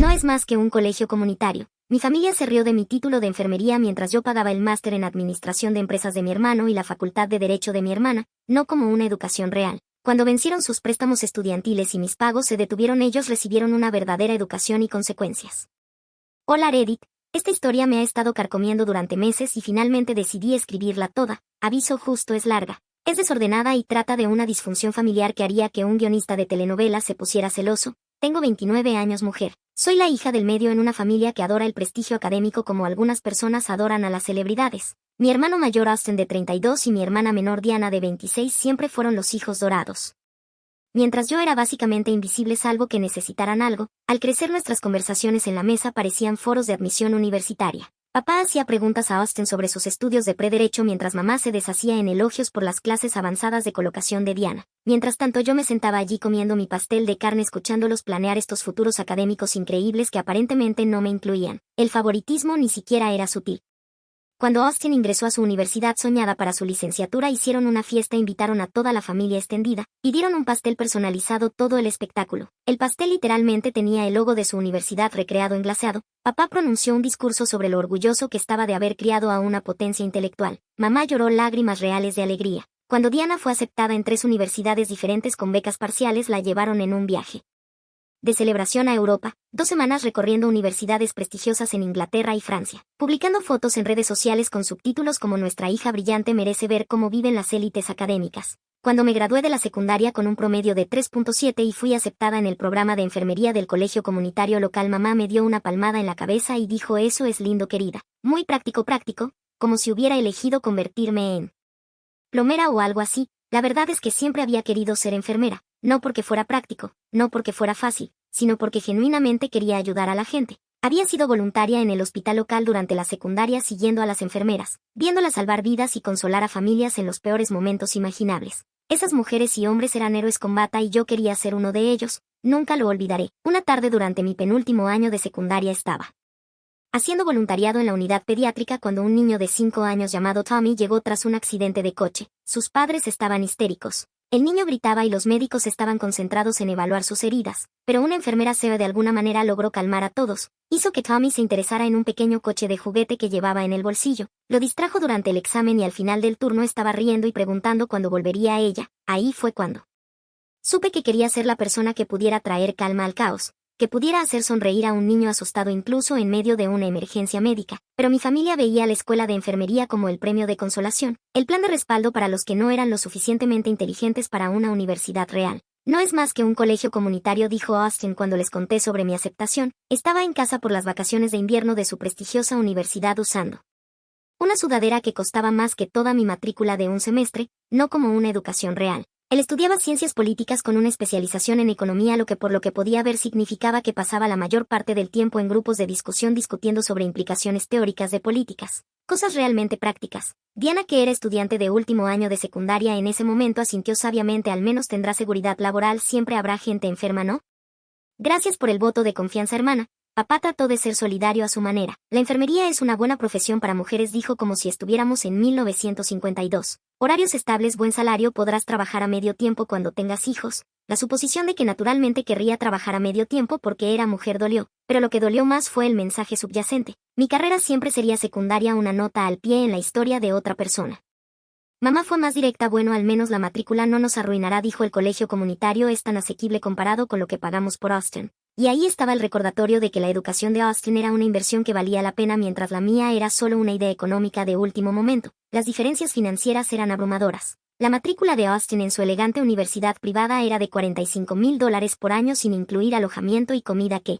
No es más que un colegio comunitario. Mi familia se rió de mi título de enfermería mientras yo pagaba el máster en administración de empresas de mi hermano y la facultad de derecho de mi hermana, no como una educación real. Cuando vencieron sus préstamos estudiantiles y mis pagos se detuvieron, ellos recibieron una verdadera educación y consecuencias. Hola Reddit, esta historia me ha estado carcomiendo durante meses y finalmente decidí escribirla toda. Aviso, justo, es larga. Es desordenada y trata de una disfunción familiar que haría que un guionista de telenovelas se pusiera celoso. Tengo 29 años, mujer. Soy la hija del medio en una familia que adora el prestigio académico como algunas personas adoran a las celebridades. Mi hermano mayor Austin de 32 y mi hermana menor Diana de 26 siempre fueron los hijos dorados. Mientras yo era básicamente invisible salvo que necesitaran algo, al crecer nuestras conversaciones en la mesa parecían foros de admisión universitaria. Papá hacía preguntas a Austin sobre sus estudios de prederecho mientras mamá se deshacía en elogios por las clases avanzadas de colocación de Diana. Mientras tanto yo me sentaba allí comiendo mi pastel de carne escuchándolos planear estos futuros académicos increíbles que aparentemente no me incluían. El favoritismo ni siquiera era sutil. Cuando Austin ingresó a su universidad soñada para su licenciatura, hicieron una fiesta, invitaron a toda la familia extendida, y dieron un pastel personalizado, todo el espectáculo. El pastel literalmente tenía el logo de su universidad recreado en glaseado. Papá pronunció un discurso sobre lo orgulloso que estaba de haber criado a una potencia intelectual. Mamá lloró lágrimas reales de alegría. Cuando Diana fue aceptada en 3 universidades diferentes con becas parciales, la llevaron en un viaje de celebración a Europa, 2 semanas recorriendo universidades prestigiosas en Inglaterra y Francia, publicando fotos en redes sociales con subtítulos como "Nuestra hija brillante merece ver cómo viven las élites académicas". Cuando me gradué de la secundaria con un promedio de 3.7 y fui aceptada en el programa de enfermería del colegio comunitario local, mamá me dio una palmada en la cabeza y dijo: "Eso es lindo, querida. Muy práctico, como si hubiera elegido convertirme en plomera o algo así". La verdad es que siempre había querido ser enfermera, no porque fuera práctico, no porque fuera fácil, sino porque genuinamente quería ayudar a la gente. Había sido voluntaria en el hospital local durante la secundaria siguiendo a las enfermeras, viéndolas salvar vidas y consolar a familias en los peores momentos imaginables. Esas mujeres y hombres eran héroes con bata y yo quería ser uno de ellos. Nunca lo olvidaré. Una tarde durante mi penúltimo año de secundaria estaba haciendo voluntariado en la unidad pediátrica cuando un niño de 5 años llamado Tommy llegó tras un accidente de coche. Sus padres estaban histéricos. El niño gritaba y los médicos estaban concentrados en evaluar sus heridas, pero una enfermera de alguna manera logró calmar a todos. Hizo que Tommy se interesara en un pequeño coche de juguete que llevaba en el bolsillo. Lo distrajo durante el examen y al final del turno estaba riendo y preguntando cuándo volvería a ella. Ahí fue cuando supe que quería ser la persona que pudiera traer calma al caos, que pudiera hacer sonreír a un niño asustado incluso en medio de una emergencia médica. Pero mi familia veía a la escuela de enfermería como el premio de consolación, el plan de respaldo para los que no eran lo suficientemente inteligentes para una universidad real. No es más que un colegio comunitario, dijo Austin cuando les conté sobre mi aceptación. Estaba en casa por las vacaciones de invierno de su prestigiosa universidad usando una sudadera que costaba más que toda mi matrícula de un semestre, no como una educación real. Él estudiaba ciencias políticas con una especialización en economía, lo que por lo que podía ver significaba que pasaba la mayor parte del tiempo en grupos de discusión discutiendo sobre implicaciones teóricas de políticas, cosas realmente prácticas. Diana, que era estudiante de último año de secundaria en ese momento, asintió sabiamente. Al menos tendrá seguridad laboral, siempre habrá gente enferma, ¿no? Gracias por el voto de confianza, hermana. Papá trató de ser solidario a su manera. La enfermería es una buena profesión para mujeres, dijo como si estuviéramos en 1952. Horarios estables, buen salario, podrás trabajar a medio tiempo cuando tengas hijos. La suposición de que naturalmente querría trabajar a medio tiempo porque era mujer dolió, pero lo que dolió más fue el mensaje subyacente. Mi carrera siempre sería secundaria, una nota al pie en la historia de otra persona. Mamá fue más directa. Bueno, al menos la matrícula no nos arruinará, dijo. El colegio comunitario es tan asequible comparado con lo que pagamos por Austin. Y ahí estaba el recordatorio de que la educación de Austin era una inversión que valía la pena mientras la mía era solo una idea económica de último momento. Las diferencias financieras eran abrumadoras. La matrícula de Austin en su elegante universidad privada era de $45,000 por año sin incluir alojamiento y comida, que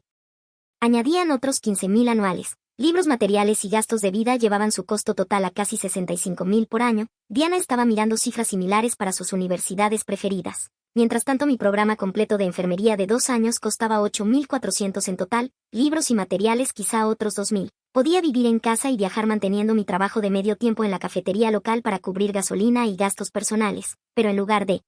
añadían otros $15,000 anuales. Libros, materiales y gastos de vida llevaban su costo total a casi $65,000 por año. Diana estaba mirando cifras similares para sus universidades preferidas. Mientras tanto, mi programa completo de enfermería de 2 años costaba $8,400 en total, libros y materiales quizá otros $2,000. Podía vivir en casa y viajar manteniendo mi trabajo de medio tiempo en la cafetería local para cubrir gasolina y gastos personales, pero en lugar de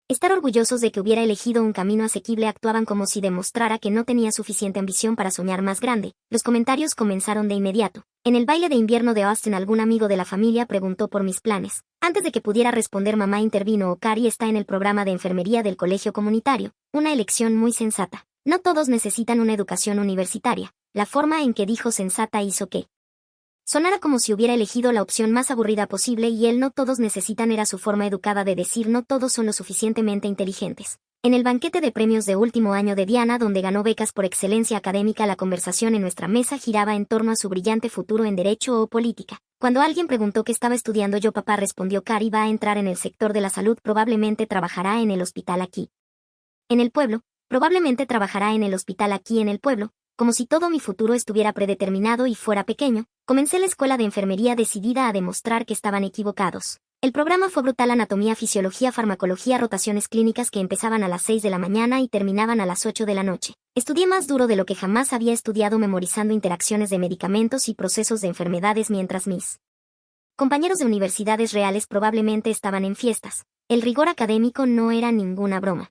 estar orgullosos de que hubiera elegido un camino asequible, actuaban como si demostrara que no tenía suficiente ambición para soñar más grande. Los comentarios comenzaron de inmediato. En el baile de invierno de Austin, algún amigo de la familia preguntó por mis planes. Antes de que pudiera responder, mamá intervino. Cari está en el programa de enfermería del colegio comunitario. Una elección muy sensata. No todos necesitan una educación universitaria. La forma en que dijo sensata hizo que sonara como si hubiera elegido la opción más aburrida posible, y el no todos necesitan era su forma educada de decir no todos son lo suficientemente inteligentes. En el banquete de premios de último año de Diana, donde ganó becas por excelencia académica, la conversación en nuestra mesa giraba en torno a su brillante futuro en derecho o política. Cuando alguien preguntó qué estaba estudiando yo, papá respondió: Cari va a entrar en el sector de la salud, probablemente trabajará en el hospital aquí en el pueblo, probablemente trabajará en el hospital aquí en el pueblo. Como si todo mi futuro estuviera predeterminado y fuera pequeño, comencé la escuela de enfermería decidida a demostrar que estaban equivocados. El programa fue brutal: anatomía, fisiología, farmacología, rotaciones clínicas que empezaban a las 6 de la mañana y terminaban a las 8 de la noche. Estudié más duro de lo que jamás había estudiado, memorizando interacciones de medicamentos y procesos de enfermedades mientras mis compañeros de universidades reales probablemente estaban en fiestas. El rigor académico no era ninguna broma.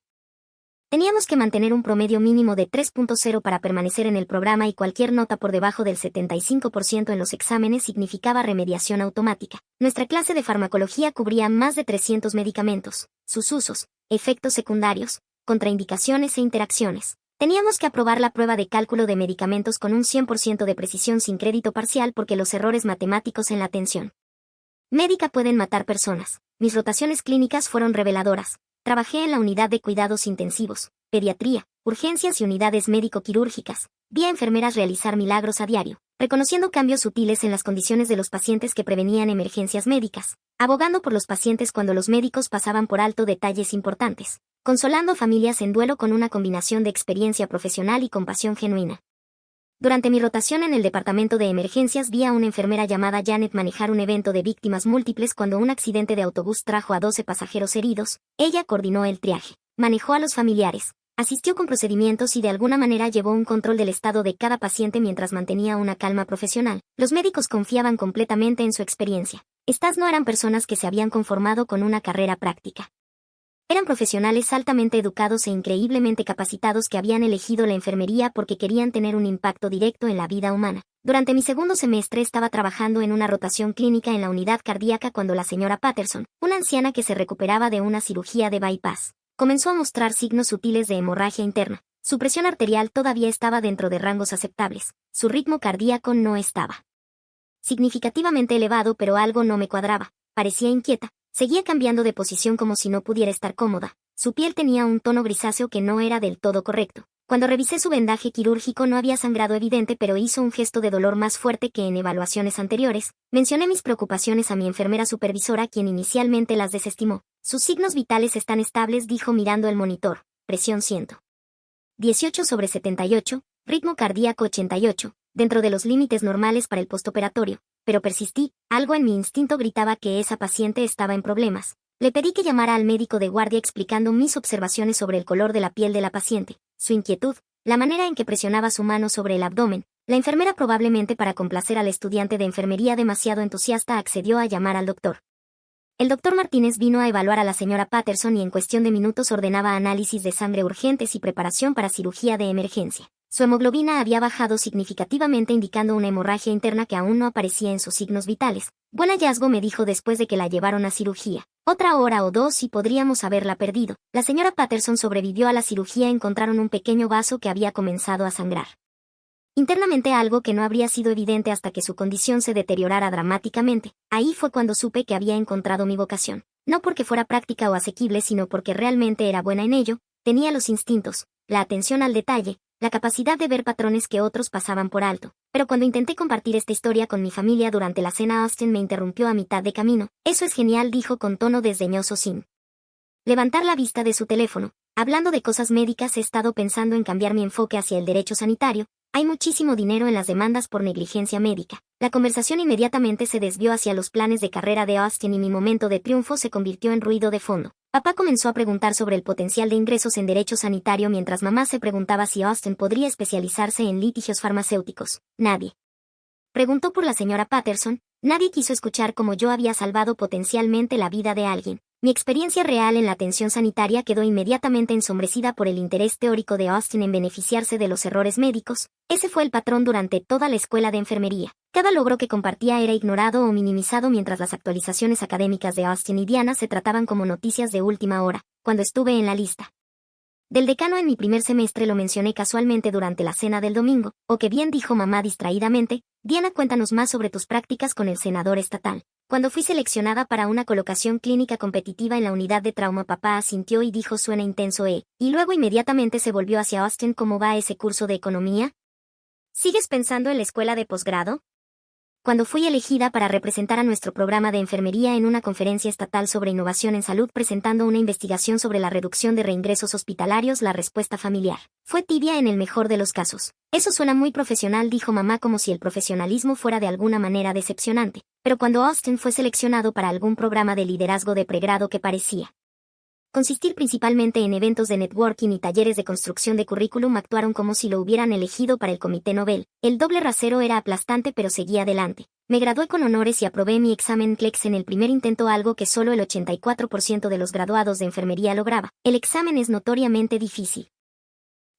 Teníamos que mantener un promedio mínimo de 3.0 para permanecer en el programa, y cualquier nota por debajo del 75% en los exámenes significaba remediación automática. Nuestra clase de farmacología cubría más de 300 medicamentos, sus usos, efectos secundarios, contraindicaciones e interacciones. Teníamos que aprobar la prueba de cálculo de medicamentos con un 100% de precisión sin crédito parcial, porque los errores matemáticos en la atención médica pueden matar personas. Mis rotaciones clínicas fueron reveladoras. Trabajé en la unidad de cuidados intensivos, pediatría, urgencias y unidades médico-quirúrgicas. Vi a enfermeras realizar milagros a diario, reconociendo cambios sutiles en las condiciones de los pacientes que prevenían emergencias médicas, abogando por los pacientes cuando los médicos pasaban por alto detalles importantes, consolando familias en duelo con una combinación de experiencia profesional y compasión genuina. Durante mi rotación en el departamento de emergencias vi a una enfermera llamada Janet manejar un evento de víctimas múltiples cuando un accidente de autobús trajo a 12 pasajeros heridos. Ella coordinó el triaje, manejó a los familiares, asistió con procedimientos y de alguna manera llevó un control del estado de cada paciente mientras mantenía una calma profesional. Los médicos confiaban completamente en su experiencia. Estas no eran personas que se habían conformado con una carrera práctica. Eran profesionales altamente educados e increíblemente capacitados que habían elegido la enfermería porque querían tener un impacto directo en la vida humana. Durante mi segundo semestre estaba trabajando en una rotación clínica en la unidad cardíaca cuando la señora Patterson, una anciana que se recuperaba de una cirugía de bypass, comenzó a mostrar signos sutiles de hemorragia interna. Su presión arterial todavía estaba dentro de rangos aceptables. Su ritmo cardíaco no estaba significativamente elevado, pero algo no me cuadraba. Parecía inquieta. Seguía cambiando de posición como si no pudiera estar cómoda. Su piel tenía un tono grisáceo que no era del todo correcto. Cuando revisé su vendaje quirúrgico no había sangrado evidente, pero hizo un gesto de dolor más fuerte que en evaluaciones anteriores. Mencioné mis preocupaciones a mi enfermera supervisora, quien inicialmente las desestimó. Sus signos vitales están estables, dijo mirando el monitor. Presión 118/78, ritmo cardíaco 88, dentro de los límites normales para el postoperatorio. Pero persistí. Algo en mi instinto gritaba que esa paciente estaba en problemas. Le pedí que llamara al médico de guardia explicando mis observaciones sobre el color de la piel de la paciente, su inquietud, la manera en que presionaba su mano sobre el abdomen. La enfermera, probablemente para complacer al estudiante de enfermería demasiado entusiasta, accedió a llamar al doctor. El doctor Martínez vino a evaluar a la señora Patterson y en cuestión de minutos ordenaba análisis de sangre urgentes y preparación para cirugía de emergencia. Su hemoglobina había bajado significativamente, indicando una hemorragia interna que aún no aparecía en sus signos vitales. Buen hallazgo, me dijo después de que la llevaron a cirugía. Otra hora o dos y podríamos haberla perdido. La señora Patterson sobrevivió a la cirugía. Encontraron un pequeño vaso que había comenzado a sangrar internamente, algo que no habría sido evidente hasta que su condición se deteriorara dramáticamente. Ahí fue cuando supe que había encontrado mi vocación. No porque fuera práctica o asequible, sino porque realmente era buena en ello. Tenía los instintos, la atención al detalle, la capacidad de ver patrones que otros pasaban por alto. Pero cuando intenté compartir esta historia con mi familia durante la cena, Austin me interrumpió a mitad de camino. Eso es genial, dijo con tono desdeñoso sin levantar la vista de su teléfono. Hablando de cosas médicas, he estado pensando en cambiar mi enfoque hacia el derecho sanitario. Hay muchísimo dinero en las demandas por negligencia médica. La conversación inmediatamente se desvió hacia los planes de carrera de Austin y mi momento de triunfo se convirtió en ruido de fondo. Papá comenzó a preguntar sobre el potencial de ingresos en derecho sanitario mientras mamá se preguntaba si Austin podría especializarse en litigios farmacéuticos. Nadie preguntó por la señora Patterson. Nadie quiso escuchar cómo yo había salvado potencialmente la vida de alguien. Mi experiencia real en la atención sanitaria quedó inmediatamente ensombrecida por el interés teórico de Austin en beneficiarse de los errores médicos. Ese fue el patrón durante toda la escuela de enfermería. Cada logro que compartía era ignorado o minimizado, mientras las actualizaciones académicas de Austin y Diana se trataban como noticias de última hora. Cuando estuve en la lista Del decano en mi primer semestre lo mencioné casualmente durante la cena del domingo, o que bien dijo mamá distraídamente, Diana, cuéntanos más sobre tus prácticas con el senador estatal. Cuando fui seleccionada para una colocación clínica competitiva en la unidad de trauma, papá asintió y dijo suena intenso, y luego inmediatamente se volvió hacia Austin. ¿Cómo va ese curso de economía? ¿Sigues pensando en la escuela de posgrado? Cuando fui elegida para representar a nuestro programa de enfermería en una conferencia estatal sobre innovación en salud presentando una investigación sobre la reducción de reingresos hospitalarios, la respuesta familiar fue tibia en el mejor de los casos. Eso suena muy profesional, dijo mamá, como si el profesionalismo fuera de alguna manera decepcionante. Pero cuando Austin fue seleccionado para algún programa de liderazgo de pregrado que parecía consistir principalmente en eventos de networking y talleres de construcción de currículum, actuaron como si lo hubieran elegido para el Comité Nobel. El doble rasero era aplastante, pero seguía adelante. Me gradué con honores y aprobé mi examen CLEX en el primer intento, algo que solo el 84% de los graduados de enfermería lograba. El examen es notoriamente difícil,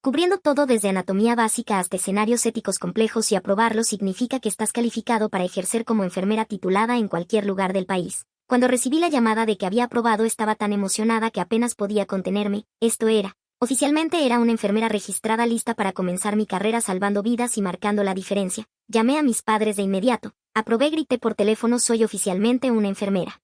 cubriendo todo desde anatomía básica hasta escenarios éticos complejos, y aprobarlo significa que estás calificado para ejercer como enfermera titulada en cualquier lugar del país. Cuando recibí la llamada de que había aprobado estaba tan emocionada que apenas podía contenerme. Oficialmente era una enfermera registrada lista para comenzar mi carrera salvando vidas y marcando la diferencia. Llamé a mis padres de inmediato. Aprobé, grité por teléfono, soy oficialmente una enfermera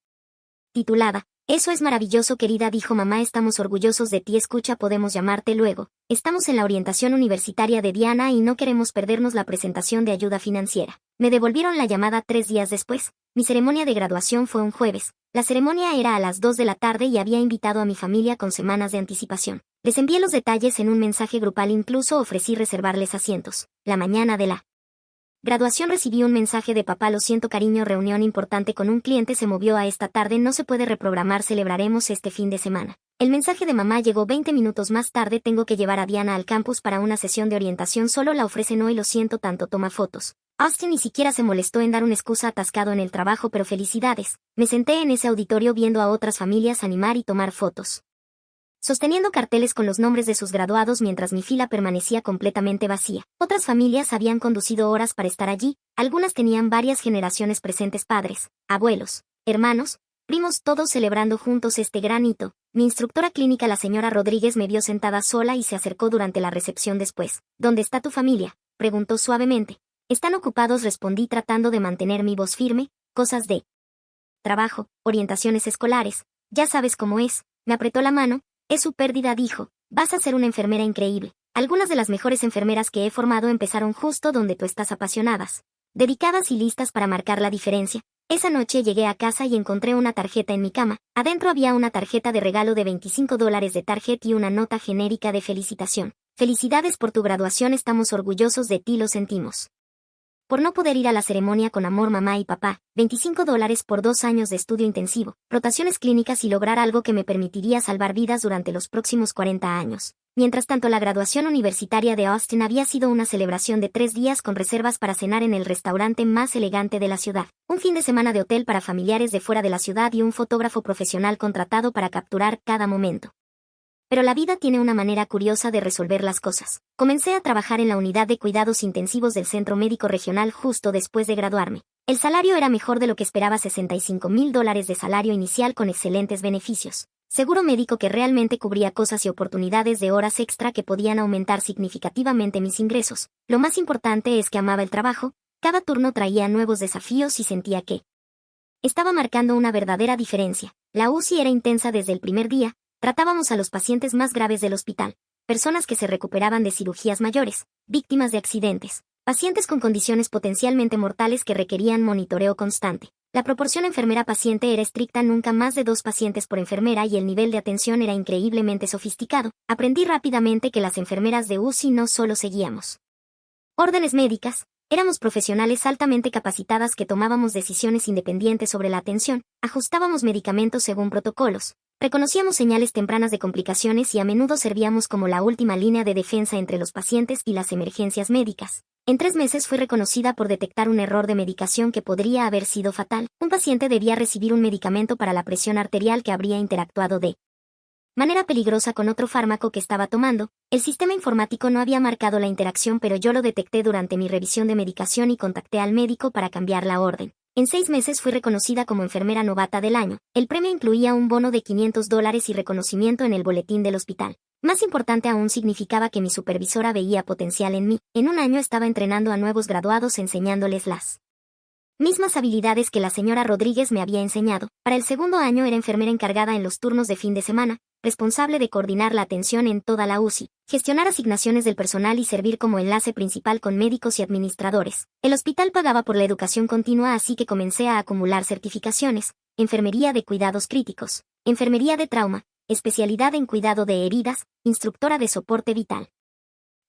titulada. Eso es maravilloso, querida, dijo mamá, estamos orgullosos de ti. Escucha, podemos llamarte luego. Estamos en la orientación universitaria de Diana y no queremos perdernos la presentación de ayuda financiera. Me devolvieron la llamada 3 días después. Mi ceremonia de graduación fue un jueves. La ceremonia era a las 2 de la tarde y había invitado a mi familia con semanas de anticipación. Les envié los detalles en un mensaje grupal, incluso ofrecí reservarles asientos. La mañana de la graduación recibí un mensaje de papá: lo siento cariño, reunión importante con un cliente se movió a esta tarde, no se puede reprogramar, celebraremos este fin de semana. El mensaje de mamá llegó 20 minutos más tarde: tengo que llevar a Diana al campus para una sesión de orientación, solo la ofrecen hoy, lo siento tanto, toma fotos. Austin ni siquiera se molestó en dar una excusa, atascado en el trabajo, pero felicidades. Me senté en ese auditorio viendo a otras familias animar y tomar fotos, sosteniendo carteles con los nombres de sus graduados mientras mi fila permanecía completamente vacía. Otras familias habían conducido horas para estar allí, algunas tenían varias generaciones presentes: padres, abuelos, hermanos, primos, todos celebrando juntos este gran hito. Mi instructora clínica, la señora Rodríguez, me vio sentada sola y se acercó durante la recepción después. ¿Dónde está tu familia?, preguntó suavemente. Están ocupados, respondí tratando de mantener mi voz firme, cosas de trabajo, orientaciones escolares, ya sabes cómo es. Me apretó la mano. Es su pérdida, dijo. Vas a ser una enfermera increíble. Algunas de las mejores enfermeras que he formado empezaron justo donde tú estás, apasionadas, dedicadas y listas para marcar la diferencia. Esa noche llegué a casa y encontré una tarjeta en mi cama. Adentro había una tarjeta de regalo de $25 de Target y una nota genérica de felicitación. Felicidades por tu graduación, estamos orgullosos de ti, lo sentimos por no poder ir a la ceremonia con amor, mamá y papá. $25 por 2 años de estudio intensivo, rotaciones clínicas y lograr algo que me permitiría salvar vidas durante los próximos 40 años. Mientras tanto, la graduación universitaria de Austin había sido una celebración de 3 días con reservas para cenar en el restaurante más elegante de la ciudad, un fin de semana de hotel para familiares de fuera de la ciudad y un fotógrafo profesional contratado para capturar cada momento. Pero la vida tiene una manera curiosa de resolver las cosas. Comencé a trabajar en la unidad de cuidados intensivos del Centro Médico Regional justo después de graduarme. El salario era mejor de lo que esperaba: $65,000 de salario inicial con excelentes beneficios, seguro médico que realmente cubría cosas y oportunidades de horas extra que podían aumentar significativamente mis ingresos. Lo más importante es que amaba el trabajo, cada turno traía nuevos desafíos y sentía que estaba marcando una verdadera diferencia. La UCI era intensa desde el primer día. Tratábamos a los pacientes más graves del hospital, personas que se recuperaban de cirugías mayores, víctimas de accidentes, pacientes con condiciones potencialmente mortales que requerían monitoreo constante. La proporción enfermera-paciente era estricta, nunca más de 2 pacientes por enfermera, y el nivel de atención era increíblemente sofisticado. Aprendí rápidamente que las enfermeras de UCI no solo seguíamos órdenes médicas, éramos profesionales altamente capacitadas que tomábamos decisiones independientes sobre la atención, ajustábamos medicamentos según protocolos, reconocíamos señales tempranas de complicaciones y a menudo servíamos como la última línea de defensa entre los pacientes y las emergencias médicas. En 3 meses fui reconocida por detectar un error de medicación que podría haber sido fatal. Un paciente debía recibir un medicamento para la presión arterial que habría interactuado de manera peligrosa con otro fármaco que estaba tomando. El sistema informático no había marcado la interacción, pero yo lo detecté durante mi revisión de medicación y contacté al médico para cambiar la orden. En 6 meses fui reconocida como enfermera novata del año. El premio incluía un bono de $500 y reconocimiento en el boletín del hospital. Más importante aún significaba que mi supervisora veía potencial en mí. En un año estaba entrenando a nuevos graduados enseñándoles las mismas habilidades que la señora Rodríguez me había enseñado. Para el segundo año era enfermera encargada en los turnos de fin de semana, responsable de coordinar la atención en toda la UCI, gestionar asignaciones del personal y servir como enlace principal con médicos y administradores. El hospital pagaba por la educación continua, así que comencé a acumular certificaciones: enfermería de cuidados críticos, enfermería de trauma, especialidad en cuidado de heridas, instructora de soporte vital,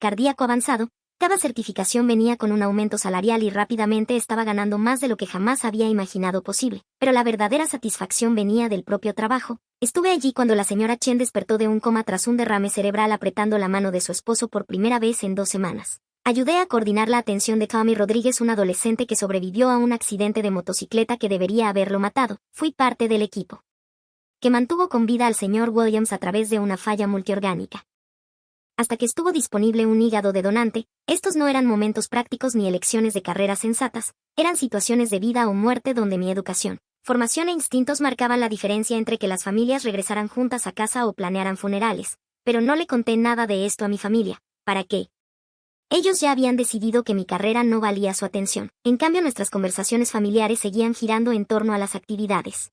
cardíaco avanzado. Cada certificación venía con un aumento salarial y rápidamente estaba ganando más de lo que jamás había imaginado posible. Pero la verdadera satisfacción venía del propio trabajo. Estuve allí cuando la señora Chen despertó de un coma tras un derrame cerebral apretando la mano de su esposo por primera vez en 2 semanas. Ayudé a coordinar la atención de Tommy Rodríguez, un adolescente que sobrevivió a un accidente de motocicleta que debería haberlo matado. Fui parte del equipo que mantuvo con vida al señor Williams a través de una falla multiorgánica, hasta que estuvo disponible un hígado de donante. Estos no eran momentos prácticos ni elecciones de carreras sensatas, eran situaciones de vida o muerte donde mi educación, formación e instintos marcaban la diferencia entre que las familias regresaran juntas a casa o planearan funerales. Pero no le conté nada de esto a mi familia. ¿Para qué? Ellos ya habían decidido que mi carrera no valía su atención. En cambio, nuestras conversaciones familiares seguían girando en torno a las actividades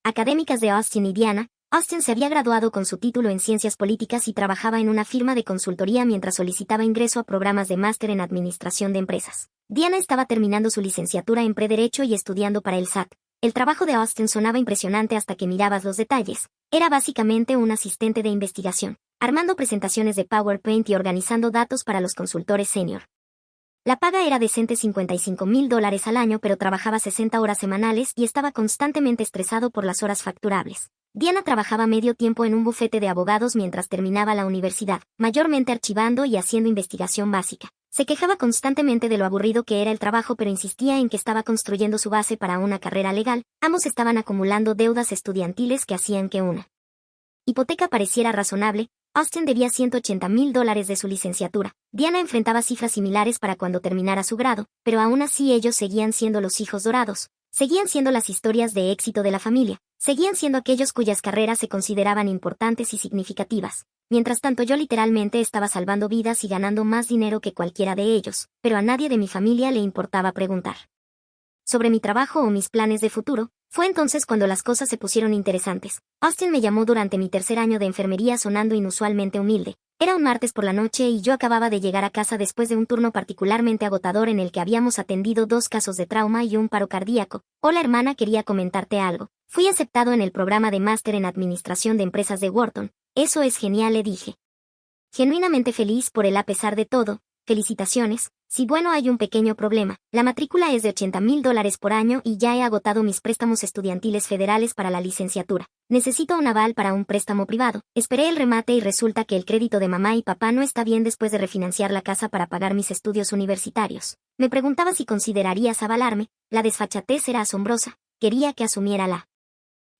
académicas de Austin y Diana. Austin se había graduado con su título en Ciencias Políticas y trabajaba en una firma de consultoría mientras solicitaba ingreso a programas de máster en Administración de Empresas. Diana estaba terminando su licenciatura en Prederecho y estudiando para el SAT. El trabajo de Austin sonaba impresionante hasta que mirabas los detalles. Era básicamente un asistente de investigación, armando presentaciones de PowerPoint y organizando datos para los consultores senior. La paga era decente, $55,000 al año, pero trabajaba 60 horas semanales y estaba constantemente estresado por las horas facturables. Diana trabajaba medio tiempo en un bufete de abogados mientras terminaba la universidad, mayormente archivando y haciendo investigación básica. Se quejaba constantemente de lo aburrido que era el trabajo, pero insistía en que estaba construyendo su base para una carrera legal. Ambos estaban acumulando deudas estudiantiles que hacían que una hipoteca pareciera razonable. Austin debía $180,000 de su licenciatura. Diana enfrentaba cifras similares para cuando terminara su grado, pero aún así ellos seguían siendo los hijos dorados. Seguían siendo las historias de éxito de la familia. Seguían siendo aquellos cuyas carreras se consideraban importantes y significativas. Mientras tanto, yo literalmente estaba salvando vidas y ganando más dinero que cualquiera de ellos, pero a nadie de mi familia le importaba preguntar sobre mi trabajo o mis planes de futuro. Fue entonces cuando las cosas se pusieron interesantes. Austin me llamó durante mi tercer año de enfermería sonando inusualmente humilde. Era un martes por la noche y yo acababa de llegar a casa después de un turno particularmente agotador en el que habíamos atendido 2 casos de trauma y un paro cardíaco. Hola hermana, quería comentarte algo. Fui aceptado en el programa de máster en Administración de Empresas de Wharton. Eso es genial, le dije. Genuinamente feliz por él a pesar de todo. Felicitaciones. Sí, bueno, hay un pequeño problema. La matrícula es de $80,000 por año y ya he agotado mis préstamos estudiantiles federales para la licenciatura. Necesito un aval para un préstamo privado. Esperé el remate y resulta que el crédito de mamá y papá no está bien después de refinanciar la casa para pagar mis estudios universitarios. Me preguntaba si considerarías avalarme. La desfachatez era asombrosa. Quería que asumiera la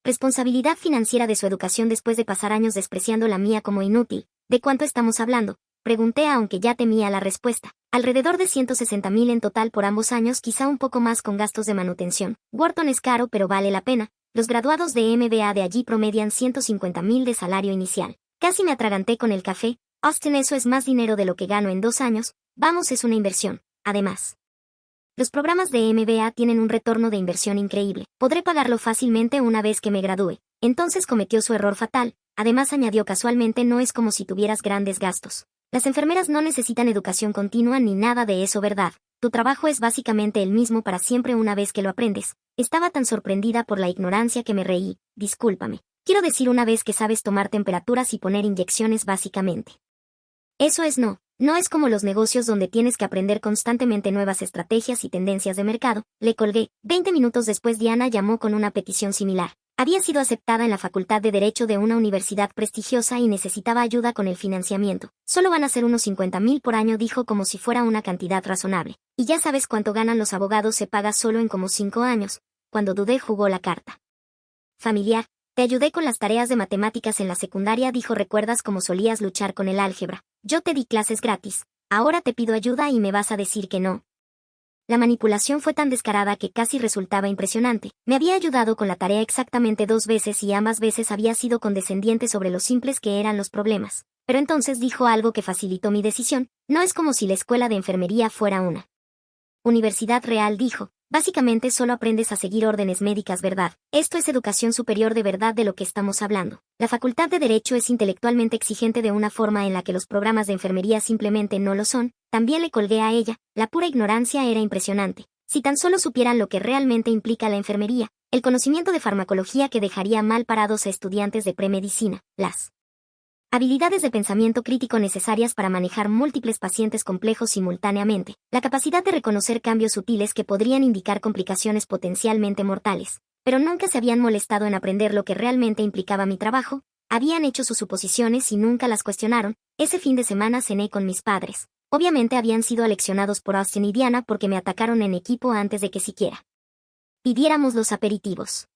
responsabilidad financiera de su educación después de pasar años despreciando la mía como inútil. ¿De cuánto estamos hablando?, pregunté, aunque ya temía la respuesta. Alrededor de $160,000 en total por ambos años, quizá un poco más con gastos de manutención. Wharton es caro, pero vale la pena. Los graduados de MBA de allí promedian $150,000 de salario inicial. Casi me atraganté con el café. Austin, eso es más dinero de lo que gano en 2 años. Vamos, es una inversión. Además, los programas de MBA tienen un retorno de inversión increíble. Podré pagarlo fácilmente una vez que me gradúe. Entonces cometió su error fatal. Además, añadió casualmente, no es como si tuvieras grandes gastos. Las enfermeras no necesitan educación continua ni nada de eso, ¿verdad? Tu trabajo es básicamente el mismo para siempre una vez que lo aprendes. Estaba tan sorprendida por la ignorancia que me reí. Discúlpame. Quiero decir, una vez que sabes tomar temperaturas y poner inyecciones básicamente. Eso es no. No es como los negocios donde tienes que aprender constantemente nuevas estrategias y tendencias de mercado. Le colgué. 20 minutos después Diana llamó con una petición similar. Había sido aceptada en la Facultad de Derecho de una universidad prestigiosa y necesitaba ayuda con el financiamiento. Solo van a ser unos $50,000 por año, dijo como si fuera una cantidad razonable. Y ya sabes cuánto ganan los abogados, se paga solo en como 5 años. Cuando dudé, jugó la carta familiar. Te ayudé con las tareas de matemáticas en la secundaria, dijo. ¿Recuerdas cómo solías luchar con el álgebra? Yo te di clases gratis. Ahora te pido ayuda y me vas a decir que no. La manipulación fue tan descarada que casi resultaba impresionante. Me había ayudado con la tarea exactamente 2 veces y ambas veces había sido condescendiente sobre lo simples que eran los problemas. pero entonces dijo algo que facilitó mi decisión: no es como si la escuela de enfermería fuera una universidad real, dijo. Básicamente solo aprendes a seguir órdenes médicas, ¿verdad? Esto es educación superior de verdad de lo que estamos hablando. La facultad de Derecho es intelectualmente exigente de una forma en la que los programas de enfermería simplemente no lo son. También le colgué a ella, la pura ignorancia era impresionante. Si tan solo supieran lo que realmente implica la enfermería, el conocimiento de farmacología que dejaría mal parados a estudiantes de premedicina, las habilidades de pensamiento crítico necesarias para manejar múltiples pacientes complejos simultáneamente, la capacidad de reconocer cambios sutiles que podrían indicar complicaciones potencialmente mortales. Pero nunca se habían molestado en aprender lo que realmente implicaba mi trabajo, habían hecho sus suposiciones y nunca las cuestionaron. Ese fin de semana cené con mis padres. Obviamente habían sido aleccionados por Austin y Diana porque me atacaron en equipo antes de que siquiera pidiéramos los aperitivos.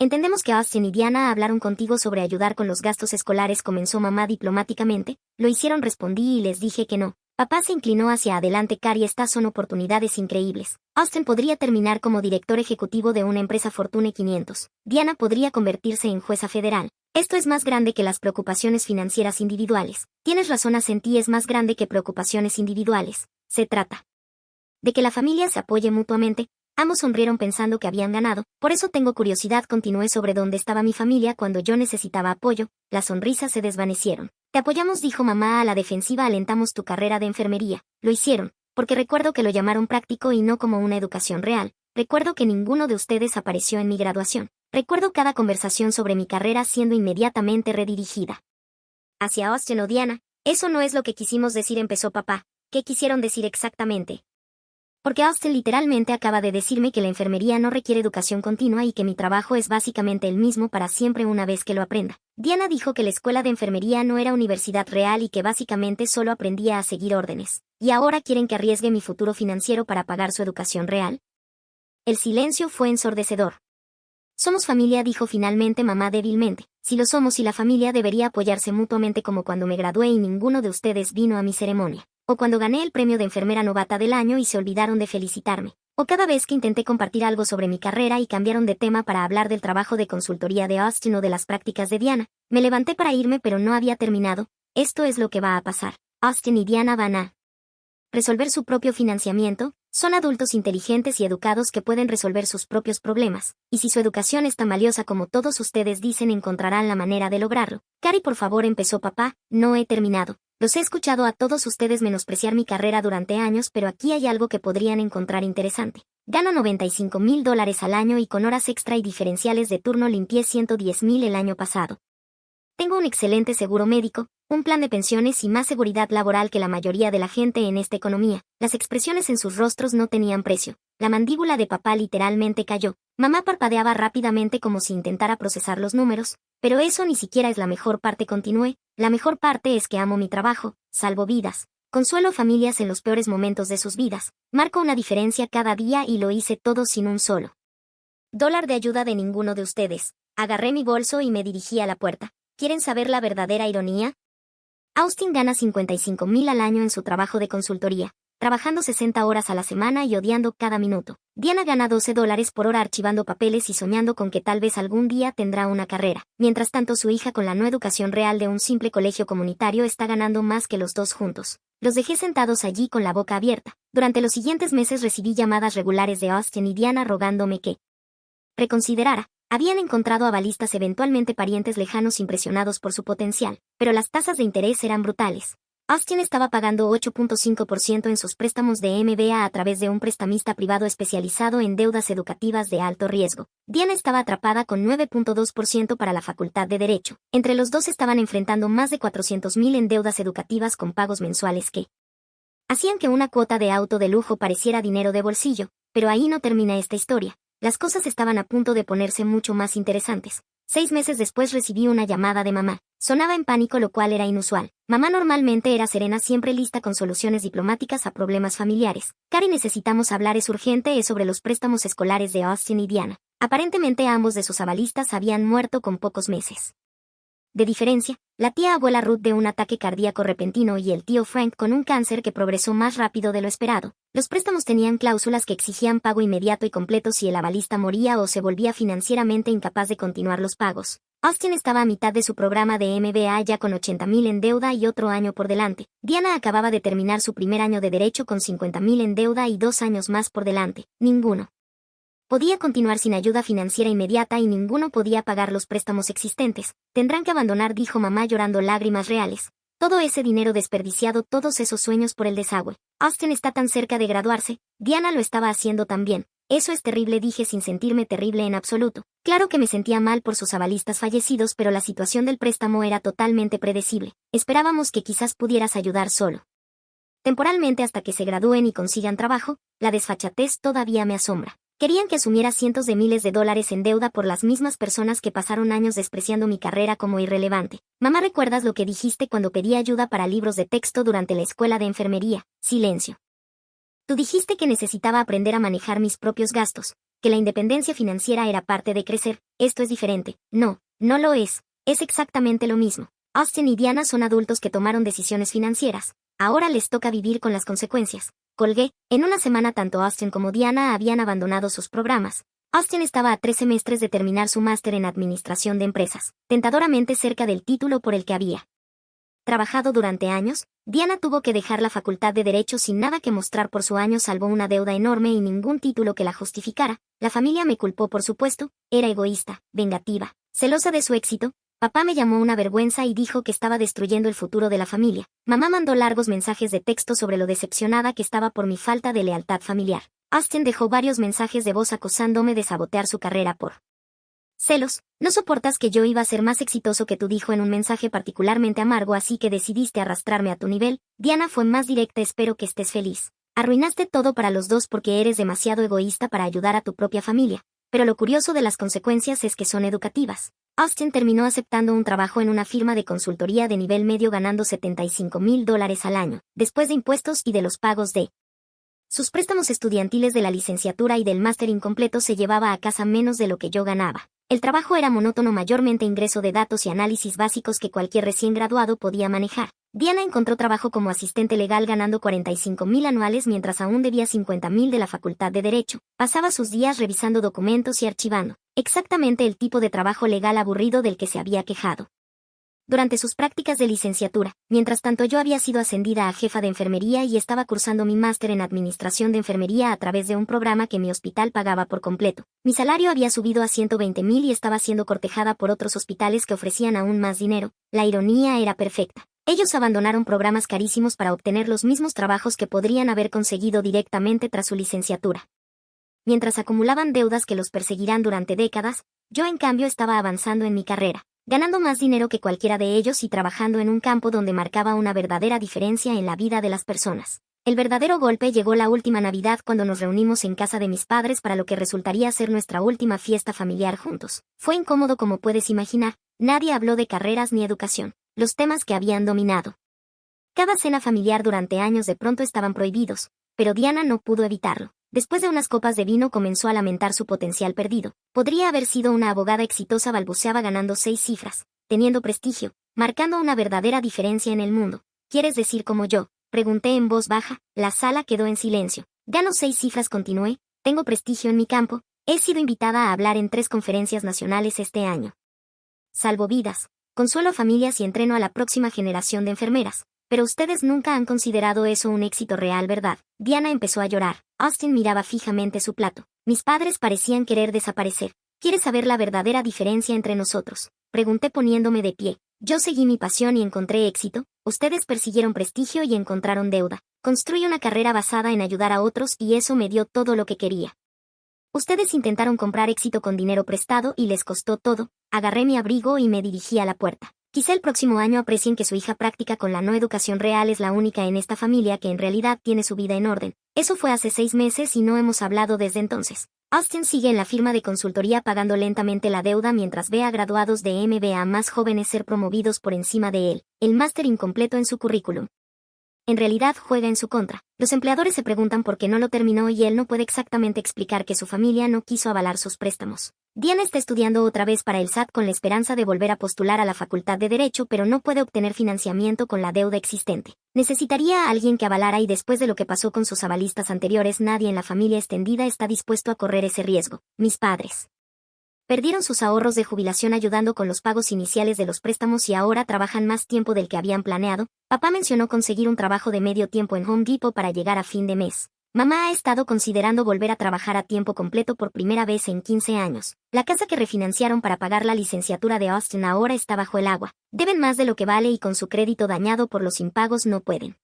Entendemos que Austin y Diana hablaron contigo sobre ayudar con los gastos escolares, comenzó mamá diplomáticamente. Lo hicieron, respondí y les dije que no. Papá se inclinó hacia adelante. Cari, estas son oportunidades increíbles. Austin podría terminar como director ejecutivo de una empresa Fortune 500. Diana podría convertirse en jueza federal. Esto es más grande que las preocupaciones financieras individuales. Tienes razón, asentí, es más grande que preocupaciones individuales. Se trata de que la familia se apoye mutuamente. Ambos sonrieron pensando que habían ganado. Por eso tengo curiosidad, continué, sobre dónde estaba mi familia cuando yo necesitaba apoyo. Las sonrisas se desvanecieron. Te apoyamos, dijo mamá a la defensiva, alentamos tu carrera de enfermería. Lo hicieron, porque recuerdo que lo llamaron práctico y no como una educación real. Recuerdo que ninguno de ustedes apareció en mi graduación. Recuerdo cada conversación sobre mi carrera siendo inmediatamente redirigida hacia Austin o Diana. Eso no es lo que quisimos decir, empezó papá. ¿Qué quisieron decir exactamente? Porque Austin literalmente acaba de decirme que la enfermería no requiere educación continua y que mi trabajo es básicamente el mismo para siempre una vez que lo aprenda. Diana dijo que la escuela de enfermería no era universidad real y que básicamente solo aprendía a seguir órdenes. ¿Y ahora quieren que arriesgue mi futuro financiero para pagar su educación real? El silencio fue ensordecedor. Somos familia, dijo finalmente mamá débilmente. Si lo somos, y la familia debería apoyarse mutuamente, como cuando me gradué y ninguno de ustedes vino a mi ceremonia. O cuando gané el premio de enfermera novata del año y se olvidaron de felicitarme. O cada vez que intenté compartir algo sobre mi carrera y cambiaron de tema para hablar del trabajo de consultoría de Austin o de las prácticas de Diana. Me levanté para irme, pero no había terminado. Esto es lo que va a pasar. Austin y Diana van a resolver su propio financiamiento. Son adultos inteligentes y educados que pueden resolver sus propios problemas, y si su educación es tan valiosa como todos ustedes dicen, encontrarán la manera de lograrlo. Cari, por favor, empezó papá. No he terminado. Los he escuchado a todos ustedes menospreciar mi carrera durante años, pero aquí hay algo que podrían encontrar interesante. Gano $95,000 al año y con horas extra y diferenciales de turno limpié $110,000 el año pasado. Tengo un excelente seguro médico, un plan de pensiones y más seguridad laboral que la mayoría de la gente en esta economía. Las expresiones en sus rostros no tenían precio. La mandíbula de papá literalmente cayó. Mamá parpadeaba rápidamente como si intentara procesar los números. Pero eso ni siquiera es la mejor parte, continué. La mejor parte es que amo mi trabajo, salvo vidas. Consuelo familias en los peores momentos de sus vidas. Marco una diferencia cada día y lo hice todo sin un solo dólar de ayuda de ninguno de ustedes. Agarré mi bolso y me dirigí a la puerta. ¿Quieren saber la verdadera ironía? Austin gana $55,000 al año en su trabajo de consultoría, trabajando 60 horas a la semana y odiando cada minuto. Diana gana $12 por hora archivando papeles y soñando con que tal vez algún día tendrá una carrera. Mientras tanto, su hija, con la no educación real de un simple colegio comunitario, está ganando más que los dos juntos. Los dejé sentados allí con la boca abierta. Durante los siguientes meses recibí llamadas regulares de Austin y Diana rogándome que reconsiderara. Habían encontrado avalistas, eventualmente parientes lejanos, impresionados por su potencial, pero las tasas de interés eran brutales. Austin estaba pagando 8.5% en sus préstamos de MBA a través de un prestamista privado especializado en deudas educativas de alto riesgo. Diana estaba atrapada con 9.2% para la Facultad de Derecho. Entre los dos estaban enfrentando más de $400,000 en deudas educativas con pagos mensuales que hacían que una cuota de auto de lujo pareciera dinero de bolsillo. Pero ahí no termina esta historia. Las cosas estaban a punto de ponerse mucho más interesantes. 6 meses después recibí una llamada de mamá. Sonaba en pánico, lo cual era inusual. Mamá normalmente era serena, siempre lista con soluciones diplomáticas a problemas familiares. Cari, necesitamos hablar, es urgente, es sobre los préstamos escolares de Austin y Diana. Aparentemente ambos de sus avalistas habían muerto con pocos meses de diferencia, la tía abuela Ruth de un ataque cardíaco repentino y el tío Frank con un cáncer que progresó más rápido de lo esperado. Los préstamos tenían cláusulas que exigían pago inmediato y completo si el avalista moría o se volvía financieramente incapaz de continuar los pagos. Austin estaba a mitad de su programa de MBA ya con 80,000 en deuda y otro año por delante. Diana acababa de terminar su primer año de derecho con 50,000 en deuda y 2 años más por delante. Ninguno podía continuar sin ayuda financiera inmediata y ninguno podía pagar los préstamos existentes. Tendrán que abandonar, dijo mamá llorando lágrimas reales. Todo ese dinero desperdiciado, todos esos sueños por el desagüe. Austin está tan cerca de graduarse. Diana lo estaba haciendo también. Eso es terrible, dije sin sentirme terrible en absoluto. Claro que me sentía mal por sus avalistas fallecidos, pero la situación del préstamo era totalmente predecible. Esperábamos que quizás pudieras ayudar solo temporalmente hasta que se gradúen y consigan trabajo. La desfachatez todavía me asombra. Querían que asumiera cientos de miles de dólares en deuda por las mismas personas que pasaron años despreciando mi carrera como irrelevante. Mamá, ¿recuerdas lo que dijiste cuando pedí ayuda para libros de texto durante la escuela de enfermería? Silencio. Tú dijiste que necesitaba aprender a manejar mis propios gastos, que la independencia financiera era parte de crecer. Esto es diferente. No, no lo es. Es exactamente lo mismo. Austin y Diana son adultos que tomaron decisiones financieras. Ahora les toca vivir con las consecuencias. Colgué. En una semana tanto Austin como Diana habían abandonado sus programas. Austin estaba a 3 semestres de terminar su máster en Administración de Empresas, tentadoramente cerca del título por el que había trabajado durante años. Diana tuvo que dejar la facultad de Derecho sin nada que mostrar por su año salvo una deuda enorme y ningún título que la justificara. La familia me culpó, por supuesto. Era egoísta, vengativa, celosa de su éxito. Papá me llamó una vergüenza y dijo que estaba destruyendo el futuro de la familia. Mamá mandó largos mensajes de texto sobre lo decepcionada que estaba por mi falta de lealtad familiar. Austin dejó varios mensajes de voz acusándome de sabotear su carrera por celos. No soportas que yo iba a ser más exitoso que tú, dijo en un mensaje particularmente amargo, así que decidiste arrastrarme a tu nivel. Diana fue más directa: espero que estés feliz. Arruinaste todo para los dos porque eres demasiado egoísta para ayudar a tu propia familia. Pero lo curioso de las consecuencias es que son educativas. Austin terminó aceptando un trabajo en una firma de consultoría de nivel medio ganando $75,000 al año, después de impuestos y de los pagos de sus préstamos estudiantiles de la licenciatura y del máster incompleto. Se llevaba a casa menos de lo que yo ganaba. El trabajo era monótono, mayormente ingreso de datos y análisis básicos que cualquier recién graduado podía manejar. Diana encontró trabajo como asistente legal ganando 45,000 anuales mientras aún debía 50,000 de la Facultad de Derecho. Pasaba sus días revisando documentos y archivando. Exactamente el tipo de trabajo legal aburrido del que se había quejado durante sus prácticas de licenciatura. Mientras tanto, yo había sido ascendida a jefa de enfermería y estaba cursando mi máster en Administración de Enfermería a través de un programa que mi hospital pagaba por completo. Mi salario había subido a 120,000 y estaba siendo cortejada por otros hospitales que ofrecían aún más dinero. La ironía era perfecta. Ellos abandonaron programas carísimos para obtener los mismos trabajos que podrían haber conseguido directamente tras su licenciatura. Mientras acumulaban deudas que los perseguirán durante décadas, yo en cambio estaba avanzando en mi carrera, ganando más dinero que cualquiera de ellos y trabajando en un campo donde marcaba una verdadera diferencia en la vida de las personas. El verdadero golpe llegó la última Navidad cuando nos reunimos en casa de mis padres para lo que resultaría ser nuestra última fiesta familiar juntos. Fue incómodo, como puedes imaginar. Nadie habló de carreras ni educación, los temas que habían dominado cada cena familiar durante años de pronto estaban prohibidos, pero Diana no pudo evitarlo. Después de unas copas de vino comenzó a lamentar su potencial perdido. Podría haber sido una abogada exitosa, balbuceaba, ganando 6 cifras, teniendo prestigio, marcando una verdadera diferencia en el mundo. ¿Quieres decir como yo?, pregunté en voz baja. La sala quedó en silencio. Gano 6 cifras, continué. Tengo prestigio en mi campo. He sido invitada a hablar en 3 conferencias nacionales este año. Salvo vidas, consuelo familias y entreno a la próxima generación de enfermeras. Pero ustedes nunca han considerado eso un éxito real, ¿verdad? Diana empezó a llorar. Austin miraba fijamente su plato. Mis padres parecían querer desaparecer. ¿Quieres saber la verdadera diferencia entre nosotros?, pregunté poniéndome de pie. Yo seguí mi pasión y encontré éxito. Ustedes persiguieron prestigio y encontraron deuda. Construí una carrera basada en ayudar a otros y eso me dio todo lo que quería. Ustedes intentaron comprar éxito con dinero prestado y les costó todo. Agarré mi abrigo y me dirigí a la puerta. Quizá el próximo año aprecien que su hija práctica con la no educación real es la única en esta familia que en realidad tiene su vida en orden. Eso fue hace 6 meses y no hemos hablado desde entonces. Austin sigue en la firma de consultoría pagando lentamente la deuda mientras ve a graduados de MBA más jóvenes ser promovidos por encima de él, el máster incompleto en su currículum. En realidad juega en su contra. Los empleadores se preguntan por qué no lo terminó y él no puede exactamente explicar que su familia no quiso avalar sus préstamos. Diana está estudiando otra vez para el SAT con la esperanza de volver a postular a la Facultad de Derecho, pero no puede obtener financiamiento con la deuda existente. Necesitaría a alguien que avalara y después de lo que pasó con sus avalistas anteriores, nadie en la familia extendida está dispuesto a correr ese riesgo. Mis padres Perdieron sus ahorros de jubilación ayudando con los pagos iniciales de los préstamos y ahora trabajan más tiempo del que habían planeado. Papá mencionó conseguir un trabajo de medio tiempo en Home Depot para llegar a fin de mes. Mamá ha estado considerando volver a trabajar a tiempo completo por primera vez en 15 años. La casa que refinanciaron para pagar la licenciatura de Austin ahora está bajo el agua. Deben más de lo que vale y con su crédito dañado por los impagos no pueden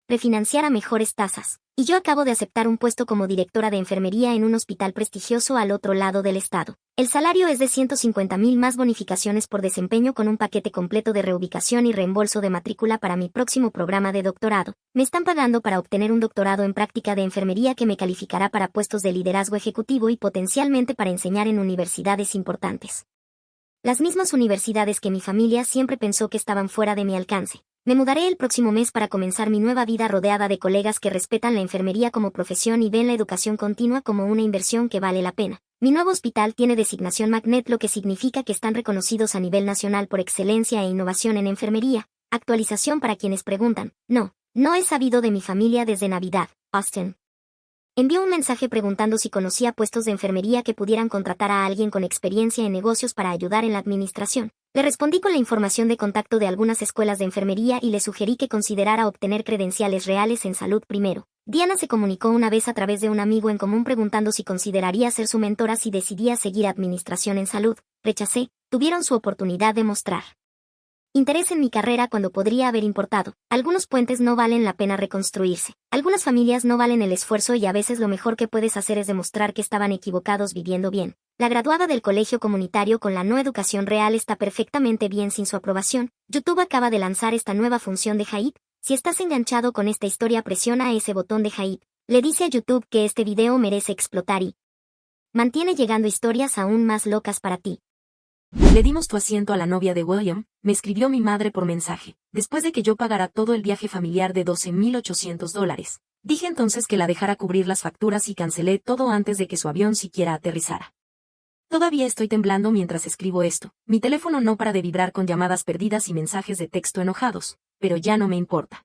refinanciar a mejores tasas. Y yo acabo de aceptar un puesto como directora de enfermería en un hospital prestigioso al otro lado del estado. El salario es de 150,000 más bonificaciones por desempeño con un paquete completo de reubicación y reembolso de matrícula para mi próximo programa de doctorado. Me están pagando para obtener un doctorado en práctica de enfermería que me calificará para puestos de liderazgo ejecutivo y potencialmente para enseñar en universidades importantes. Las mismas universidades que mi familia siempre pensó que estaban fuera de mi alcance. Me mudaré el próximo mes para comenzar mi nueva vida rodeada de colegas que respetan la enfermería como profesión y ven la educación continua como una inversión que vale la pena. Mi nuevo hospital tiene designación Magnet, lo que significa que están reconocidos a nivel nacional por excelencia e innovación en enfermería. Actualización para quienes preguntan. No he sabido de mi familia desde Navidad. Austin envió un mensaje preguntando si conocía puestos de enfermería que pudieran contratar a alguien con experiencia en negocios para ayudar en la administración. Le respondí con la información de contacto de algunas escuelas de enfermería y le sugerí que considerara obtener credenciales reales en salud primero. Diana se comunicó una vez a través de un amigo en común preguntando si consideraría ser su mentora si decidía seguir administración en salud. Rechacé. Tuvieron su oportunidad de mostrar interés en mi carrera cuando podría haber importado. Algunos puentes no valen la pena reconstruirse. Algunas familias no valen el esfuerzo y a veces lo mejor que puedes hacer es demostrar que estaban equivocados viviendo bien. La graduada del colegio comunitario con la no educación real está perfectamente bien sin su aprobación. YouTube acaba de lanzar esta nueva función de Hype. Si estás enganchado con esta historia, presiona ese botón de Hype. Le dice a YouTube que este video merece explotar y mantiene llegando historias aún más locas para ti. Le dimos tu asiento a la novia de William, me escribió mi madre por mensaje, después de que yo pagara todo el viaje familiar de $12,800. Dije entonces que la dejara cubrir las facturas y cancelé todo antes de que su avión siquiera aterrizara. Todavía estoy temblando mientras escribo esto. Mi teléfono no para de vibrar con llamadas perdidas y mensajes de texto enojados, pero ya no me importa.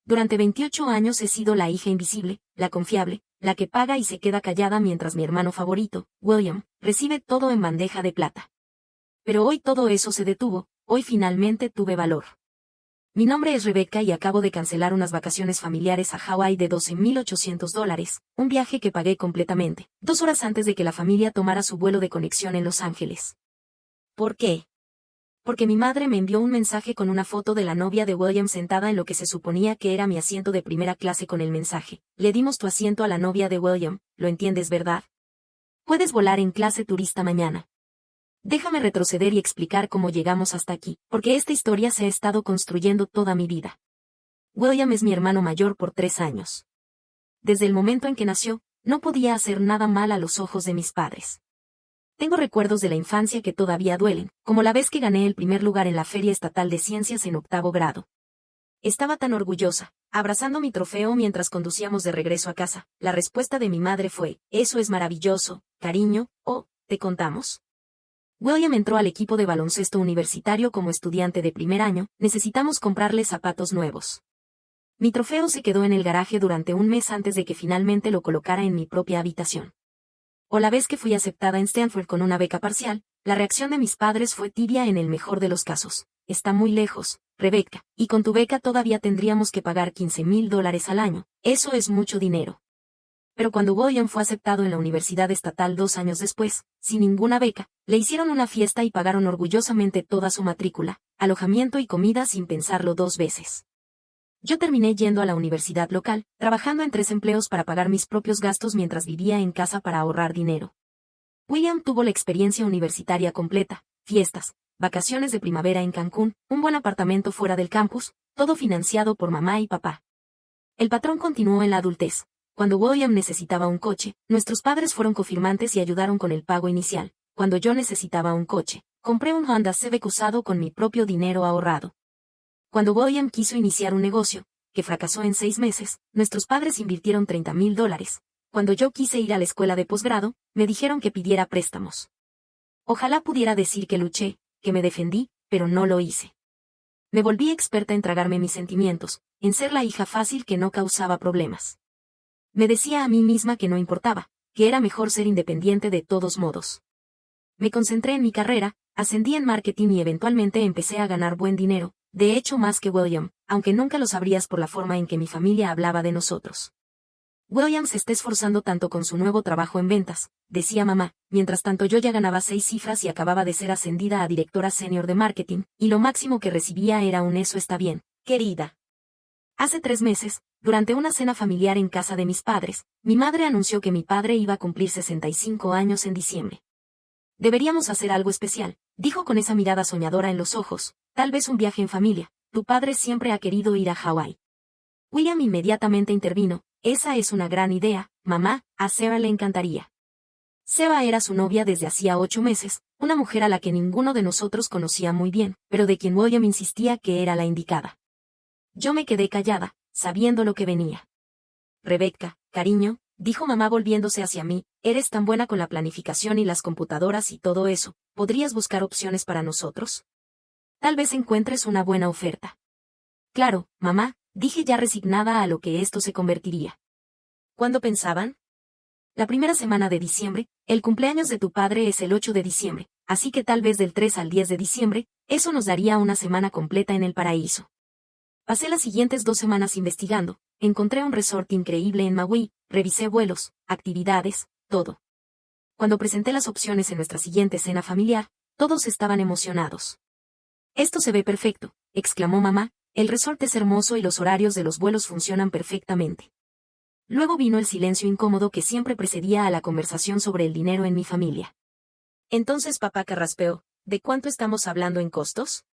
Durante 28 años he sido la hija invisible, la confiable, la que paga y se queda callada mientras mi hermano favorito, William, recibe todo en bandeja de plata. Pero hoy todo eso se detuvo, hoy finalmente tuve valor. Mi nombre es Rebecca y acabo de cancelar unas vacaciones familiares a Hawái de $12,800, un viaje que pagué completamente, 2 horas antes de que la familia tomara su vuelo de conexión en Los Ángeles. ¿Por qué? Porque mi madre me envió un mensaje con una foto de la novia de William sentada en lo que se suponía que era mi asiento de primera clase con el mensaje: le dimos tu asiento a la novia de William, ¿lo entiendes, verdad? Puedes volar en clase turista mañana. Déjame retroceder y explicar cómo llegamos hasta aquí, porque esta historia se ha estado construyendo toda mi vida. William es mi hermano mayor por 3 años. Desde el momento en que nació, no podía hacer nada mal a los ojos de mis padres. Tengo recuerdos de la infancia que todavía duelen, como la vez que gané el primer lugar en la Feria Estatal de Ciencias en 8º grado. Estaba tan orgullosa, abrazando mi trofeo mientras conducíamos de regreso a casa. La respuesta de mi madre fue: eso es maravilloso, cariño, ¿te contamos? William entró al equipo de baloncesto universitario como estudiante de primer año, necesitamos comprarle zapatos nuevos. Mi trofeo se quedó en el garaje durante un mes antes de que finalmente lo colocara en mi propia habitación. O la vez que fui aceptada en Stanford con una beca parcial, la reacción de mis padres fue tibia en el mejor de los casos: está muy lejos, Rebecca, y con tu beca todavía tendríamos que pagar $15,000 al año, eso es mucho dinero. Pero cuando William fue aceptado en la Universidad Estatal 2 años después, sin ninguna beca, le hicieron una fiesta y pagaron orgullosamente toda su matrícula, alojamiento y comida sin pensarlo 2 veces. Yo terminé yendo a la universidad local, trabajando en 3 empleos para pagar mis propios gastos mientras vivía en casa para ahorrar dinero. William tuvo la experiencia universitaria completa: fiestas, vacaciones de primavera en Cancún, un buen apartamento fuera del campus, todo financiado por mamá y papá. El patrón continuó en la adultez. Cuando William necesitaba un coche, nuestros padres fueron confirmantes y ayudaron con el pago inicial. Cuando yo necesitaba un coche, compré un Honda Civic usado con mi propio dinero ahorrado. Cuando William quiso iniciar un negocio, que fracasó en 6 meses, nuestros padres invirtieron $30,000. Cuando yo quise ir a la escuela de posgrado, me dijeron que pidiera préstamos. Ojalá pudiera decir que luché, que me defendí, pero no lo hice. Me volví experta en tragarme mis sentimientos, en ser la hija fácil que no causaba problemas. Me decía a mí misma que no importaba, que era mejor ser independiente de todos modos. Me concentré en mi carrera, ascendí en marketing y eventualmente empecé a ganar buen dinero, de hecho más que William, aunque nunca lo sabrías por la forma en que mi familia hablaba de nosotros. William se está esforzando tanto con su nuevo trabajo en ventas, decía mamá, mientras tanto yo ya ganaba 6 cifras y acababa de ser ascendida a directora senior de marketing, y lo máximo que recibía era un "eso está bien, querida". Hace 3 meses, durante una cena familiar en casa de mis padres, mi madre anunció que mi padre iba a cumplir 65 años en diciembre. Deberíamos hacer algo especial, dijo con esa mirada soñadora en los ojos, tal vez un viaje en familia, tu padre siempre ha querido ir a Hawái. William inmediatamente intervino, esa es una gran idea, mamá, a Sarah le encantaría. Sarah era su novia desde hacía 8 meses, una mujer a la que ninguno de nosotros conocía muy bien, pero de quien William insistía que era la indicada. Yo me quedé callada, sabiendo lo que venía. Rebecca, cariño, dijo mamá volviéndose hacia mí, eres tan buena con la planificación y las computadoras y todo eso, ¿podrías buscar opciones para nosotros? Tal vez encuentres una buena oferta. Claro, mamá, dije ya resignada a lo que esto se convertiría. ¿Cuándo pensaban? La primera semana de diciembre, el cumpleaños de tu padre es el 8 de diciembre, así que tal vez del 3 al 10 de diciembre, eso nos daría una semana completa en el paraíso. Pasé las siguientes 2 semanas investigando, encontré un resort increíble en Maui, revisé vuelos, actividades, todo. Cuando presenté las opciones en nuestra siguiente cena familiar, todos estaban emocionados. Esto se ve perfecto, exclamó mamá, el resort es hermoso y los horarios de los vuelos funcionan perfectamente. Luego vino el silencio incómodo que siempre precedía a la conversación sobre el dinero en mi familia. Entonces papá carraspeó, ¿de cuánto estamos hablando en costos?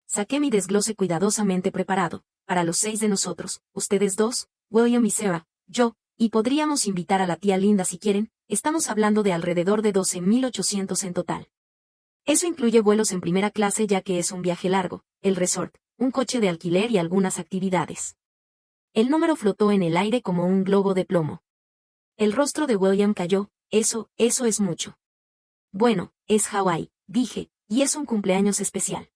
Saqué mi desglose cuidadosamente preparado, para los 6 de nosotros, ustedes 2, William y Sarah, yo, y podríamos invitar a la tía Linda si quieren, estamos hablando de alrededor de 12.800 en total. Eso incluye vuelos en primera clase ya que es un viaje largo, el resort, un coche de alquiler y algunas actividades. El número flotó en el aire como un globo de plomo. El rostro de William cayó, eso es mucho. Bueno, es Hawái, dije, y es un cumpleaños especial.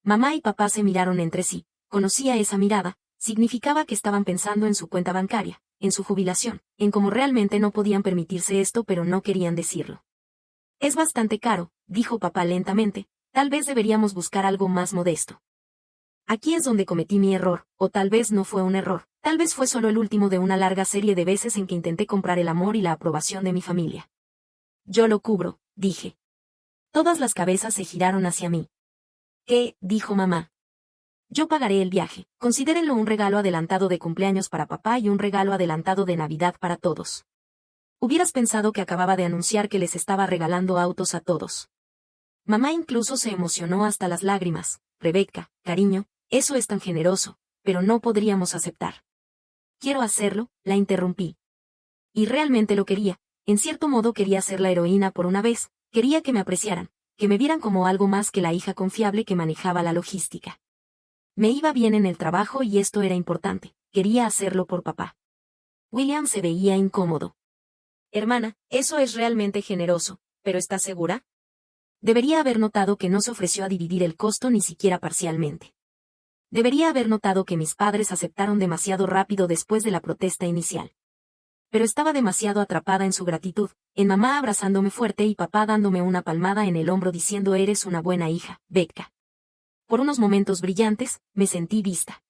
Mamá y papá se miraron entre sí, conocía esa mirada, significaba que estaban pensando en su cuenta bancaria, en su jubilación, en cómo realmente no podían permitirse esto pero no querían decirlo. Es bastante caro, dijo papá lentamente, tal vez deberíamos buscar algo más modesto. Aquí es donde cometí mi error, o tal vez no fue un error, tal vez fue solo el último de una larga serie de veces en que intenté comprar el amor y la aprobación de mi familia. Yo lo cubro, dije. Todas las cabezas se giraron hacia mí. ¿Qué? Dijo mamá. Yo pagaré el viaje, considérenlo un regalo adelantado de cumpleaños para papá y un regalo adelantado de Navidad para todos. Hubieras pensado que acababa de anunciar que les estaba regalando autos a todos. Mamá incluso se emocionó hasta las lágrimas. Rebecca, cariño, eso es tan generoso, pero no podríamos aceptar. Quiero hacerlo, la interrumpí. Y realmente lo quería, en cierto modo quería ser la heroína por una vez, quería que me apreciaran, que me vieran como algo más que la hija confiable que manejaba la logística. Me iba bien en el trabajo y esto era importante, quería hacerlo por papá. William se veía incómodo. Hermana, eso es realmente generoso, pero ¿estás segura? Debería haber notado que no se ofreció a dividir el costo ni siquiera parcialmente. Debería haber notado que mis padres aceptaron demasiado rápido después de la protesta inicial. Pero estaba demasiado atrapada en su gratitud, en mamá abrazándome fuerte y papá dándome una palmada en el hombro diciendo eres una buena hija, Becca. Por unos momentos brillantes, me sentí vista.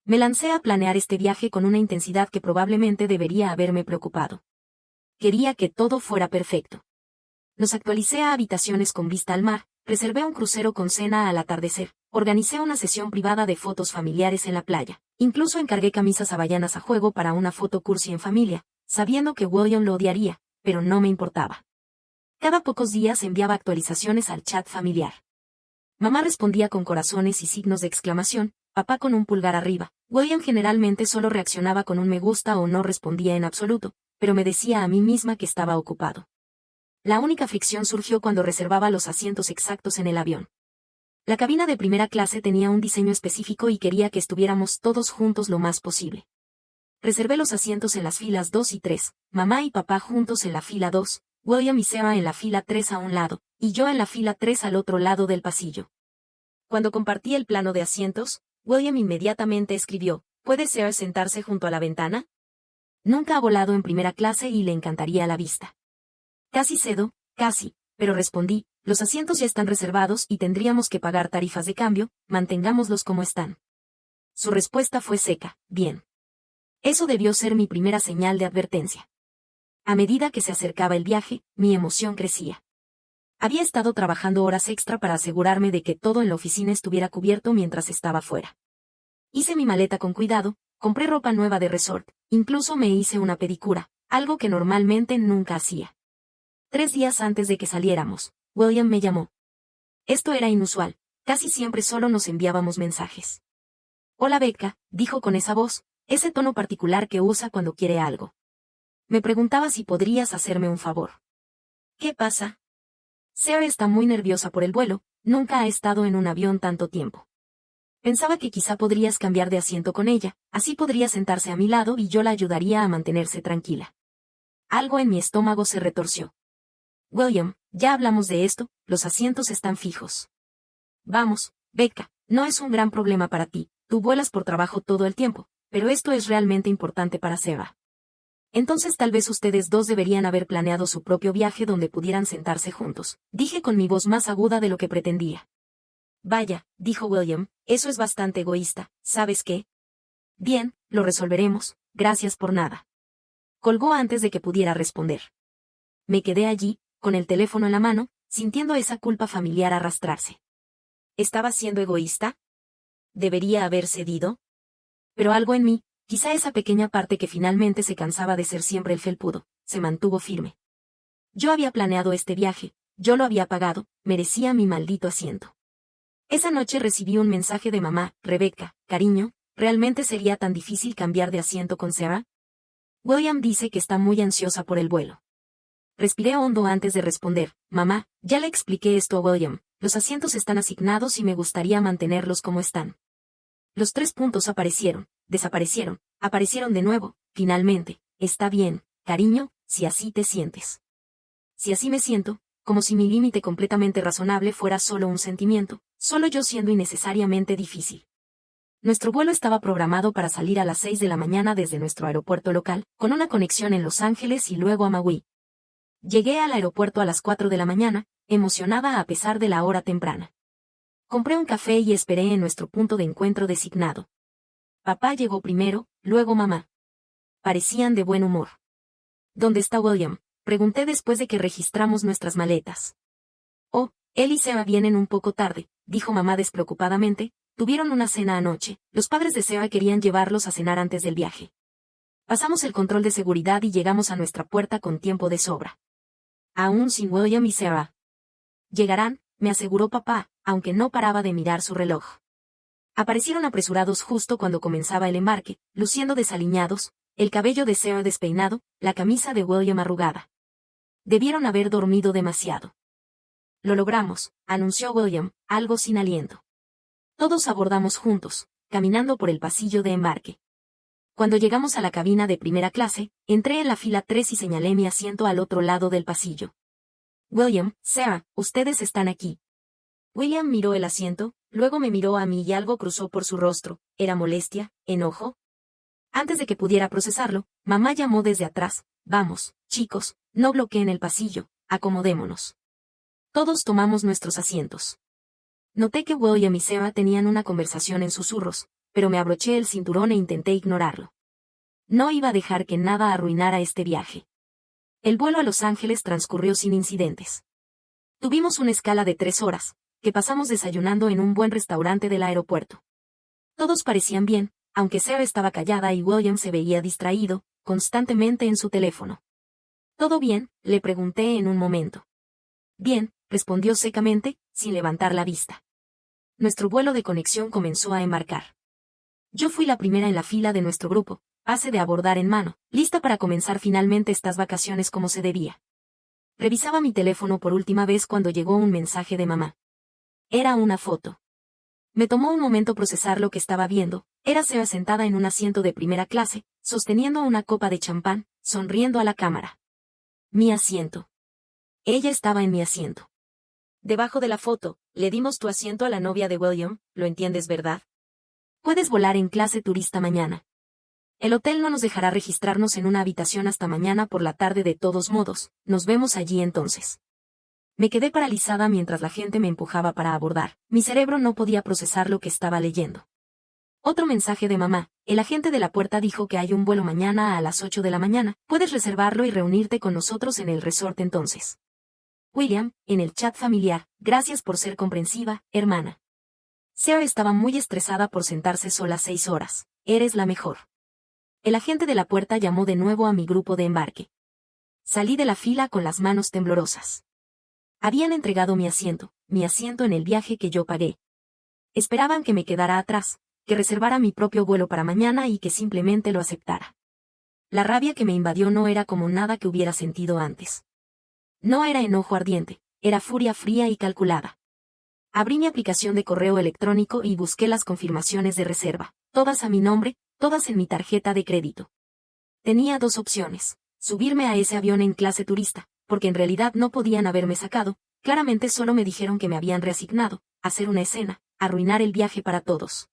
Me lancé a planear este viaje con una intensidad que probablemente debería haberme preocupado. Quería que todo fuera perfecto. Los actualicé a habitaciones con vista al mar, reservé un crucero con cena al atardecer, organicé una sesión privada de fotos familiares en la playa, incluso encargué camisas hawaianas a juego para una foto cursi en familia, sabiendo que William lo odiaría, pero no me importaba. Cada pocos días enviaba actualizaciones al chat familiar. Mamá respondía con corazones y signos de exclamación, papá con un pulgar arriba. William generalmente solo reaccionaba con un me gusta o no respondía en absoluto, pero me decía a mí misma que estaba ocupado. La única fricción surgió cuando reservaba los asientos exactos en el avión. La cabina de primera clase tenía un diseño específico y quería que estuviéramos todos juntos lo más posible. Reservé los asientos en las filas 2 y 3, mamá y papá juntos en la fila 2, William y Sarah en la fila 3 a un lado, y yo en la fila 3 al otro lado del pasillo. Cuando compartí el plano de asientos, William inmediatamente escribió, ¿puede Sarah sentarse junto a la ventana? Nunca ha volado en primera clase y le encantaría la vista. Casi cedo, casi, pero respondí, los asientos ya están reservados y tendríamos que pagar tarifas de cambio, mantengámoslos como están. Su respuesta fue seca, bien. Eso debió ser mi primera señal de advertencia. A medida que se acercaba el viaje, mi emoción crecía. Había estado trabajando horas extra para asegurarme de que todo en la oficina estuviera cubierto mientras estaba fuera. Hice mi maleta con cuidado, compré ropa nueva de resort, incluso me hice una pedicura, algo que normalmente nunca hacía. 3 días antes de que saliéramos, William me llamó. Esto era inusual, casi siempre solo nos enviábamos mensajes. Hola Becca, dijo con esa voz, ese tono particular que usa cuando quiere algo. Me preguntaba si podrías hacerme un favor. ¿Qué pasa? Sarah está muy nerviosa por el vuelo, nunca ha estado en un avión tanto tiempo. Pensaba que quizá podrías cambiar de asiento con ella, así podría sentarse a mi lado y yo la ayudaría a mantenerse tranquila. Algo en mi estómago se retorció. William, ya hablamos de esto, los asientos están fijos. Vamos, Becca, no es un gran problema para ti, tú vuelas por trabajo todo el tiempo, pero esto es realmente importante para Sarah. Entonces tal vez ustedes dos deberían haber planeado su propio viaje donde pudieran sentarse juntos, dije con mi voz más aguda de lo que pretendía. Vaya, dijo William, eso es bastante egoísta, ¿sabes qué? Bien, lo resolveremos, gracias por nada. Colgó antes de que pudiera responder. Me quedé allí, con el teléfono en la mano, sintiendo esa culpa familiar arrastrarse. ¿Estaba siendo egoísta? ¿Debería haber cedido? Pero algo en mí, quizá esa pequeña parte que finalmente se cansaba de ser siempre el felpudo, se mantuvo firme. Yo había planeado este viaje, yo lo había pagado, merecía mi maldito asiento. Esa noche recibí un mensaje de mamá, Rebecca, cariño, ¿realmente sería tan difícil cambiar de asiento con Sarah? William dice que está muy ansiosa por el vuelo. Respiré hondo antes de responder, mamá, ya le expliqué esto a William, los asientos están asignados y me gustaría mantenerlos como están. Los 3 puntos aparecieron, desaparecieron, aparecieron de nuevo, finalmente, está bien, cariño, si así te sientes. Si así me siento, como si mi límite completamente razonable fuera solo un sentimiento, solo yo siendo innecesariamente difícil. Nuestro vuelo estaba programado para salir a las 6 de la mañana desde nuestro aeropuerto local, con una conexión en Los Ángeles y luego a Maui. Llegué al aeropuerto a las 4 de la mañana, emocionada a pesar de la hora temprana. Compré un café y esperé en nuestro punto de encuentro designado. Papá llegó primero, luego mamá. Parecían de buen humor. ¿Dónde está William?, pregunté después de que registramos nuestras maletas. Oh, él y Sarah vienen un poco tarde, dijo mamá despreocupadamente, tuvieron una cena anoche, los padres de Sarah querían llevarlos a cenar antes del viaje. Pasamos el control de seguridad y llegamos a nuestra puerta con tiempo de sobra. Aún sin William y Sarah. Llegarán, me aseguró papá, aunque no paraba de mirar su reloj. Aparecieron apresurados justo cuando comenzaba el embarque, luciendo desaliñados, el cabello de Sarah despeinado, la camisa de William arrugada. Debieron haber dormido demasiado. Lo logramos, anunció William, algo sin aliento. Todos abordamos juntos, caminando por el pasillo de embarque. Cuando llegamos a la cabina de primera clase, entré en la fila 3 y señalé mi asiento al otro lado del pasillo. William, Sarah, ustedes están aquí. William miró el asiento, luego me miró a mí y algo cruzó por su rostro, ¿era molestia, enojo? Antes de que pudiera procesarlo, mamá llamó desde atrás, vamos, chicos, no bloqueen el pasillo, acomodémonos. Todos tomamos nuestros asientos. Noté que William y Sarah tenían una conversación en susurros, pero me abroché el cinturón e intenté ignorarlo. No iba a dejar que nada arruinara este viaje. El vuelo a Los Ángeles transcurrió sin incidentes. Tuvimos una escala de 3 horas, que pasamos desayunando en un buen restaurante del aeropuerto. Todos parecían bien, aunque Sarah estaba callada y William se veía distraído, constantemente en su teléfono. ¿Todo bien?, le pregunté en un momento. Bien, respondió secamente, sin levantar la vista. Nuestro vuelo de conexión comenzó a embarcar. Yo fui la primera en la fila de nuestro grupo, pase de abordar en mano, lista para comenzar finalmente estas vacaciones como se debía. Revisaba mi teléfono por última vez cuando llegó un mensaje de mamá. Era una foto. Me tomó un momento procesar lo que estaba viendo, era Sarah sentada en un asiento de primera clase, sosteniendo una copa de champán, sonriendo a la cámara. Mi asiento. Ella estaba en mi asiento. Debajo de la foto, le dimos tu asiento a la novia de William, ¿lo entiendes, verdad? Puedes volar en clase turista mañana. El hotel no nos dejará registrarnos en una habitación hasta mañana por la tarde de todos modos, nos vemos allí entonces. Me quedé paralizada mientras la gente me empujaba para abordar. Mi cerebro no podía procesar lo que estaba leyendo. Otro mensaje de mamá. El agente de la puerta dijo que hay un vuelo mañana a las 8 de la mañana. Puedes reservarlo y reunirte con nosotros en el resort entonces. William, en el chat familiar, gracias por ser comprensiva, hermana. Sarah estaba muy estresada por sentarse sola 6 horas. Eres la mejor. El agente de la puerta llamó de nuevo a mi grupo de embarque. Salí de la fila con las manos temblorosas. Habían entregado mi asiento en el viaje que yo pagué. Esperaban que me quedara atrás, que reservara mi propio vuelo para mañana y que simplemente lo aceptara. La rabia que me invadió no era como nada que hubiera sentido antes. No era enojo ardiente, era furia fría y calculada. Abrí mi aplicación de correo electrónico y busqué las confirmaciones de reserva, todas a mi nombre, todas en mi tarjeta de crédito. Tenía 2 opciones: subirme a ese avión en clase turista, porque en realidad no podían haberme sacado, claramente solo me dijeron que me habían reasignado, hacer una escena, arruinar el viaje para todos.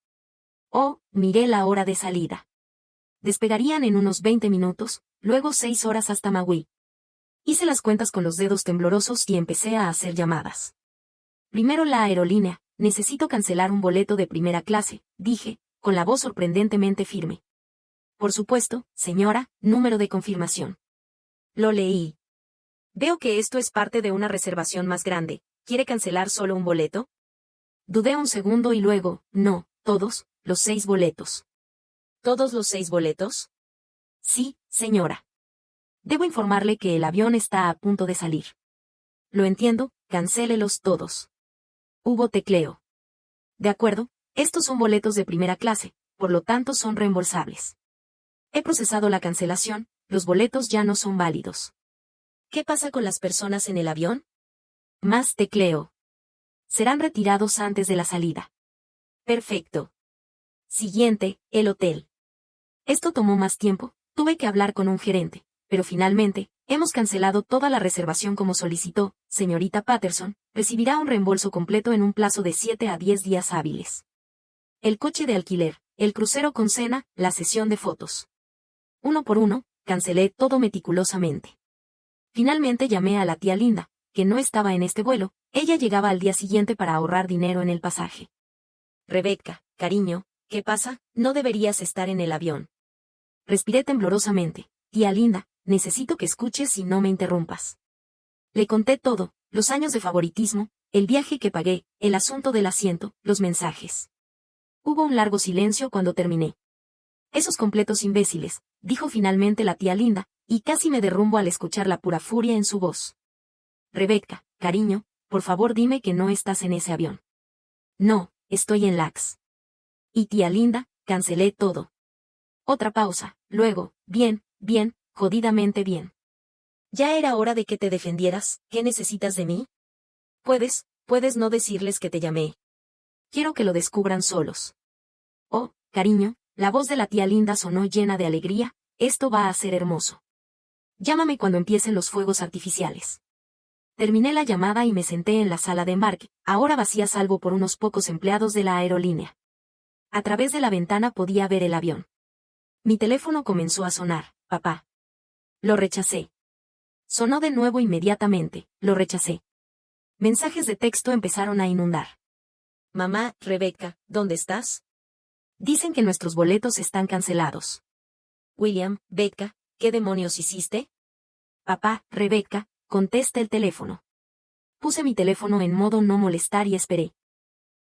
O, miré la hora de salida. Despegarían en unos 20 minutos, luego 6 horas hasta Maui. Hice las cuentas con los dedos temblorosos y empecé a hacer llamadas. Primero la aerolínea, necesito cancelar un boleto de primera clase, dije, con la voz sorprendentemente firme. Por supuesto, señora, número de confirmación. Lo leí. Veo que esto es parte de una reservación más grande. ¿Quiere cancelar solo un boleto? Dudé un segundo y luego, no, todos, los 6 boletos. ¿Todos los 6 boletos? Sí, señora. Debo informarle que el avión está a punto de salir. Lo entiendo, cancélelos todos. Hubo tecleo. De acuerdo, estos son boletos de primera clase, por lo tanto son reembolsables. He procesado la cancelación, los boletos ya no son válidos. ¿Qué pasa con las personas en el avión? Más tecleo. Serán retirados antes de la salida. Perfecto. Siguiente, el hotel. Esto tomó más tiempo, tuve que hablar con un gerente, pero finalmente, hemos cancelado toda la reservación como solicitó, señorita Patterson, recibirá un reembolso completo en un plazo de 7 a 10 días hábiles. El coche de alquiler, el crucero con cena, la sesión de fotos. Uno por uno, cancelé todo meticulosamente. Finalmente llamé a la tía Linda, que no estaba en este vuelo, ella llegaba al día siguiente para ahorrar dinero en el pasaje. Rebecca, cariño, ¿qué pasa? No deberías estar en el avión. Respiré temblorosamente. Tía Linda, necesito que escuches y no me interrumpas. Le conté todo, los años de favoritismo, el viaje que pagué, el asunto del asiento, los mensajes. Hubo un largo silencio cuando terminé. Esos completos imbéciles, dijo finalmente la tía Linda, y casi me derrumbo al escuchar la pura furia en su voz. Rebecca, cariño, por favor dime que no estás en ese avión. No, estoy en LAX. Y tía Linda, cancelé todo. Otra pausa, luego, bien, jodidamente bien. Ya era hora de que te defendieras, ¿qué necesitas de mí? Puedes no decirles que te llamé. Quiero que lo descubran solos. Oh, cariño, la voz de la tía Linda sonó llena de alegría, esto va a ser hermoso. Llámame cuando empiecen los fuegos artificiales. Terminé la llamada y me senté en la sala de embarque, ahora vacía salvo por unos pocos empleados de la aerolínea. A través de la ventana podía ver el avión. Mi teléfono comenzó a sonar, papá. Lo rechacé. Sonó de nuevo inmediatamente, lo rechacé. Mensajes de texto empezaron a inundar. Mamá, Rebecca, ¿dónde estás? Dicen que nuestros boletos están cancelados. William, Becca, ¿qué demonios hiciste? Papá, Rebecca, contesta el teléfono. Puse mi teléfono en modo no molestar y esperé.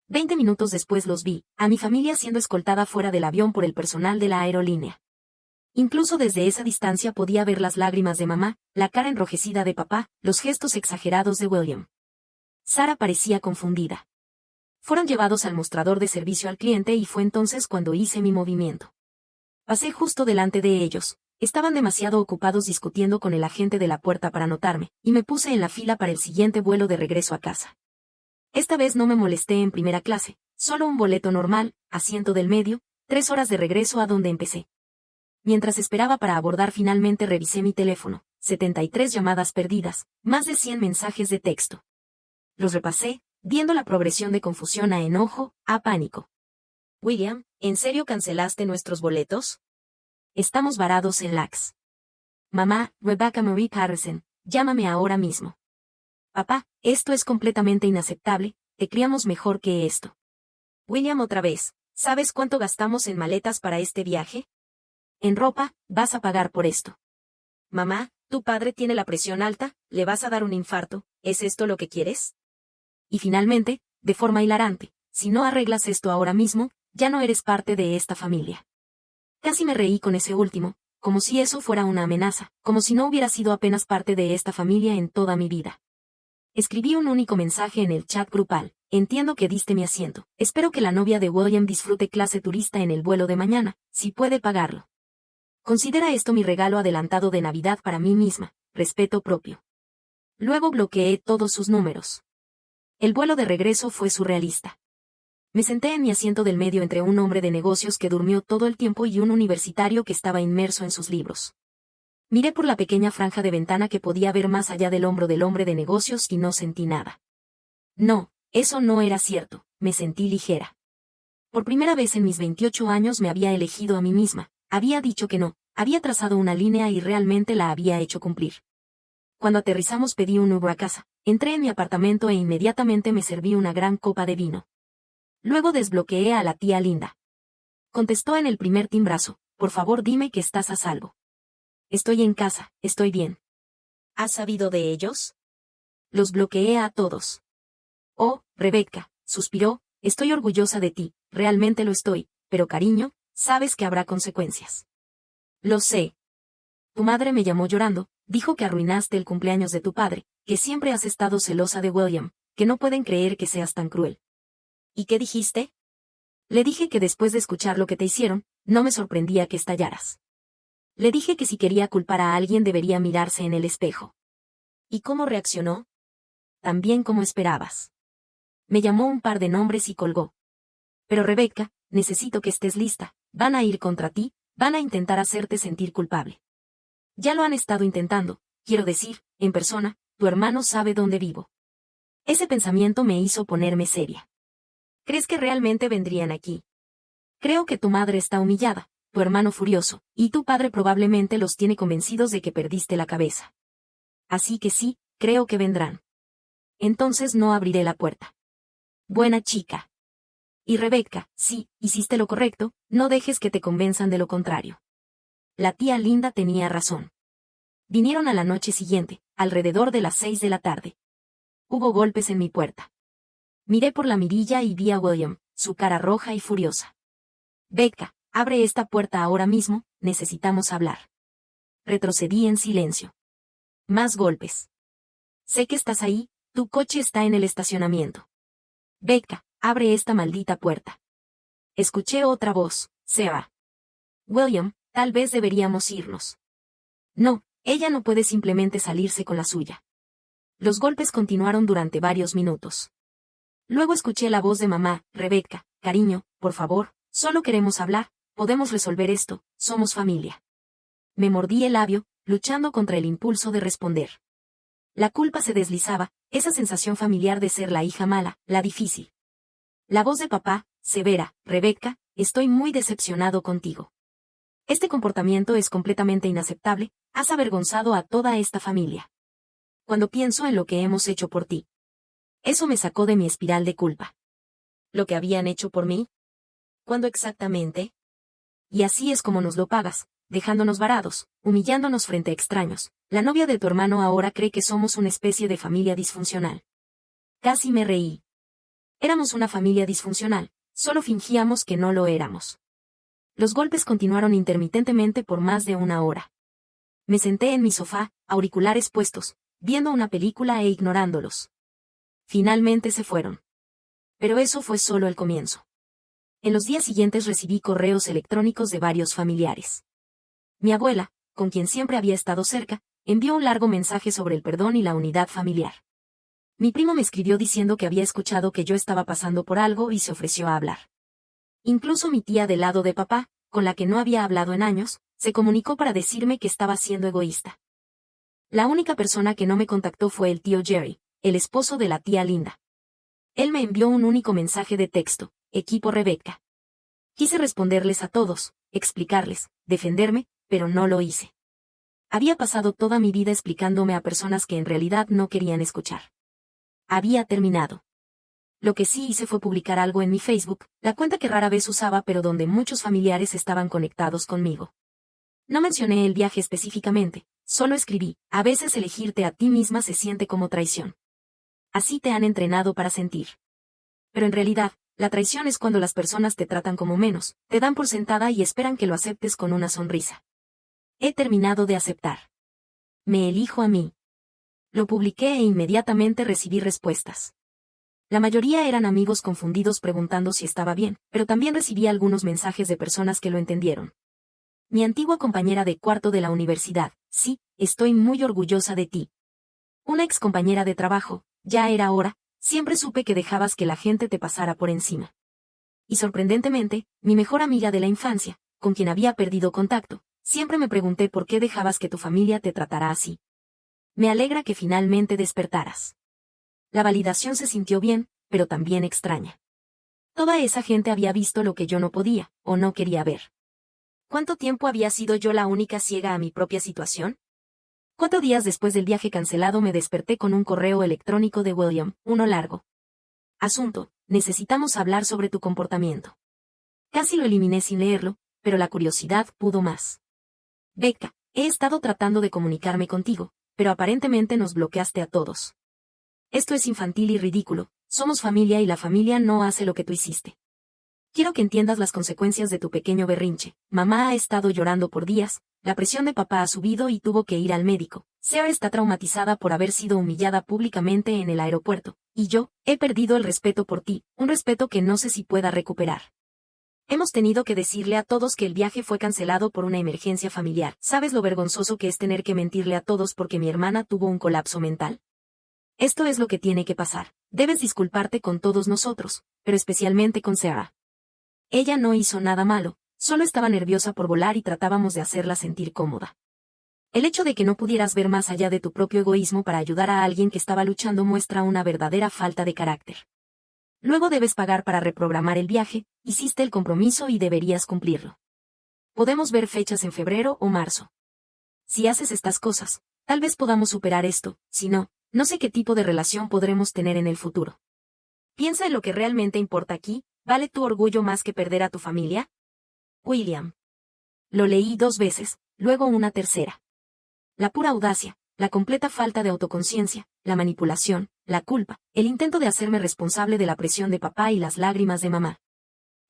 20 minutos después los vi, a mi familia siendo escoltada fuera del avión por el personal de la aerolínea. Incluso desde esa distancia podía ver las lágrimas de mamá, la cara enrojecida de papá, los gestos exagerados de William. Sarah parecía confundida. Fueron llevados al mostrador de servicio al cliente y fue entonces cuando hice mi movimiento. Pasé justo delante de ellos. Estaban demasiado ocupados discutiendo con el agente de la puerta para notarme, y me puse en la fila para el siguiente vuelo de regreso a casa. Esta vez no me molesté en primera clase, solo un boleto normal, asiento del medio, 3 horas de regreso a donde empecé. Mientras esperaba para abordar finalmente revisé mi teléfono, 73 llamadas perdidas, más de 100 mensajes de texto. Los repasé, viendo la progresión de confusión a enojo, a pánico. William, ¿en serio cancelaste nuestros boletos? Estamos varados en LAX. Mamá, Rebecca Marie Patterson, llámame ahora mismo. Papá, esto es completamente inaceptable, te criamos mejor que esto. William otra vez, ¿sabes cuánto gastamos en maletas para este viaje? En ropa, vas a pagar por esto. Mamá, tu padre tiene la presión alta, le vas a dar un infarto, ¿es esto lo que quieres? Y finalmente, de forma hilarante, si no arreglas esto ahora mismo, ya no eres parte de esta familia. Casi me reí con ese último, como si eso fuera una amenaza, como si no hubiera sido apenas parte de esta familia en toda mi vida. Escribí un único mensaje en el chat grupal. Entiendo que diste mi asiento. Espero que la novia de William disfrute clase turista en el vuelo de mañana, si puede pagarlo. Considera esto mi regalo adelantado de Navidad para mí misma, respeto propio. Luego bloqueé todos sus números. El vuelo de regreso fue surrealista. Me senté en mi asiento del medio entre un hombre de negocios que durmió todo el tiempo y un universitario que estaba inmerso en sus libros. Miré por la pequeña franja de ventana que podía ver más allá del hombro del hombre de negocios y no sentí nada. No, eso no era cierto, me sentí ligera. Por primera vez en mis 28 años me había elegido a mí misma, había dicho que no, había trazado una línea y realmente la había hecho cumplir. Cuando aterrizamos pedí un Uber a casa, entré en mi apartamento e inmediatamente me serví una gran copa de vino. Luego desbloqueé a la tía Linda. Contestó en el primer timbrazo, por favor dime que estás a salvo. Estoy en casa, estoy bien. ¿Has sabido de ellos? Los bloqueé a todos. Oh, Rebecca, suspiró, estoy orgullosa de ti, realmente lo estoy, pero cariño, sabes que habrá consecuencias. Lo sé. Tu madre me llamó llorando, dijo que arruinaste el cumpleaños de tu padre, que siempre has estado celosa de William, que no pueden creer que seas tan cruel. ¿Y qué dijiste? Le dije que después de escuchar lo que te hicieron, no me sorprendía que estallaras. Le dije que si quería culpar a alguien debería mirarse en el espejo. ¿Y cómo reaccionó? También como esperabas. Me llamó un par de nombres y colgó. Pero Rebecca, necesito que estés lista, van a ir contra ti, van a intentar hacerte sentir culpable. Ya lo han estado intentando, quiero decir, en persona, tu hermano sabe dónde vivo. Ese pensamiento me hizo ponerme seria. ¿Crees que realmente vendrían aquí? Creo que tu madre está humillada, tu hermano furioso, y tu padre probablemente los tiene convencidos de que perdiste la cabeza. Así que sí, creo que vendrán. Entonces no abriré la puerta. Buena chica. Y Rebecca, sí, hiciste lo correcto, no dejes que te convenzan de lo contrario. La tía Linda tenía razón. Vinieron a la noche siguiente, alrededor de las 6 de la tarde. Hubo golpes en mi puerta. Miré por la mirilla y vi a William, su cara roja y furiosa. Becca, abre esta puerta ahora mismo, necesitamos hablar. Retrocedí en silencio. Más golpes. Sé que estás ahí, tu coche está en el estacionamiento. Becca, abre esta maldita puerta. Escuché otra voz, se va. William, tal vez deberíamos irnos. No, ella no puede simplemente salirse con la suya. Los golpes continuaron durante varios minutos. Luego escuché la voz de mamá, Rebecca, cariño, por favor, solo queremos hablar, podemos resolver esto, somos familia. Me mordí el labio, luchando contra el impulso de responder. La culpa se deslizaba, esa sensación familiar de ser la hija mala, la difícil. La voz de papá, severa, Rebecca, estoy muy decepcionado contigo. Este comportamiento es completamente inaceptable, has avergonzado a toda esta familia. Cuando pienso en lo que hemos hecho por ti. Eso me sacó de mi espiral de culpa. ¿Lo que habían hecho por mí? ¿Cuándo exactamente? Y así es como nos lo pagas, dejándonos varados, humillándonos frente a extraños. La novia de tu hermano ahora cree que somos una especie de familia disfuncional. Casi me reí. Éramos una familia disfuncional, solo fingíamos que no lo éramos. Los golpes continuaron intermitentemente por más de una hora. Me senté en mi sofá, auriculares puestos, viendo una película e ignorándolos. Finalmente se fueron. Pero eso fue solo el comienzo. En los días siguientes recibí correos electrónicos de varios familiares. Mi abuela, con quien siempre había estado cerca, envió un largo mensaje sobre el perdón y la unidad familiar. Mi primo me escribió diciendo que había escuchado que yo estaba pasando por algo y se ofreció a hablar. Incluso mi tía del lado de papá, con la que no había hablado en años, se comunicó para decirme que estaba siendo egoísta. La única persona que no me contactó fue el tío Jerry, el esposo de la tía Linda. Él me envió un único mensaje de texto, equipo Rebecca. Quise responderles a todos, explicarles, defenderme, pero no lo hice. Había pasado toda mi vida explicándome a personas que en realidad no querían escuchar. había terminado. Lo que sí hice fue publicar algo en mi Facebook, la cuenta que rara vez usaba pero donde muchos familiares estaban conectados conmigo. No mencioné el viaje específicamente, solo escribí, a veces elegirte a ti misma se siente como traición. Así te han entrenado para sentir. Pero en realidad, la traición es cuando las personas te tratan como menos, te dan por sentada y esperan que lo aceptes con una sonrisa. He terminado de aceptar. Me elijo a mí. Lo publiqué e inmediatamente recibí respuestas. La mayoría eran amigos confundidos preguntando si estaba bien, pero también recibí algunos mensajes de personas que lo entendieron. Mi antigua compañera de cuarto de la universidad, sí, estoy muy orgullosa de ti. Una ex compañera de trabajo, ya era hora, siempre supe que dejabas que la gente te pasara por encima. Y sorprendentemente, mi mejor amiga de la infancia, con quien había perdido contacto, siempre me pregunté por qué dejabas que tu familia te tratara así. Me alegra que finalmente despertaras. La validación se sintió bien, pero también extraña. Toda esa gente había visto lo que yo no podía, o no quería ver. ¿Cuánto tiempo había sido yo la única ciega a mi propia situación? 4 días después del viaje cancelado me desperté con un correo electrónico de William, uno largo. Asunto, necesitamos hablar sobre tu comportamiento. Casi lo eliminé sin leerlo, pero la curiosidad pudo más. Becca, he estado tratando de comunicarme contigo, pero aparentemente nos bloqueaste a todos. Esto es infantil y ridículo, somos familia y la familia no hace lo que tú hiciste. Quiero que entiendas las consecuencias de tu pequeño berrinche. Mamá ha estado llorando por días, la presión de papá ha subido y tuvo que ir al médico. Sarah está traumatizada por haber sido humillada públicamente en el aeropuerto, y yo, he perdido el respeto por ti, un respeto que no sé si pueda recuperar. Hemos tenido que decirle a todos que el viaje fue cancelado por una emergencia familiar. ¿Sabes lo vergonzoso que es tener que mentirle a todos porque mi hermana tuvo un colapso mental? Esto es lo que tiene que pasar. Debes disculparte con todos nosotros, pero especialmente con Sarah. Ella no hizo nada malo, solo estaba nerviosa por volar y tratábamos de hacerla sentir cómoda. El hecho de que no pudieras ver más allá de tu propio egoísmo para ayudar a alguien que estaba luchando muestra una verdadera falta de carácter. Luego debes pagar para reprogramar el viaje, hiciste el compromiso y deberías cumplirlo. Podemos ver fechas en febrero o marzo. Si haces estas cosas, tal vez podamos superar esto, si no, no sé qué tipo de relación podremos tener en el futuro. Piensa en lo que realmente importa aquí, ¿vale tu orgullo más que perder a tu familia? William. Lo leí 2 veces, luego una tercera. La pura audacia, la completa falta de autoconciencia, la manipulación, la culpa, el intento de hacerme responsable de la presión de papá y las lágrimas de mamá.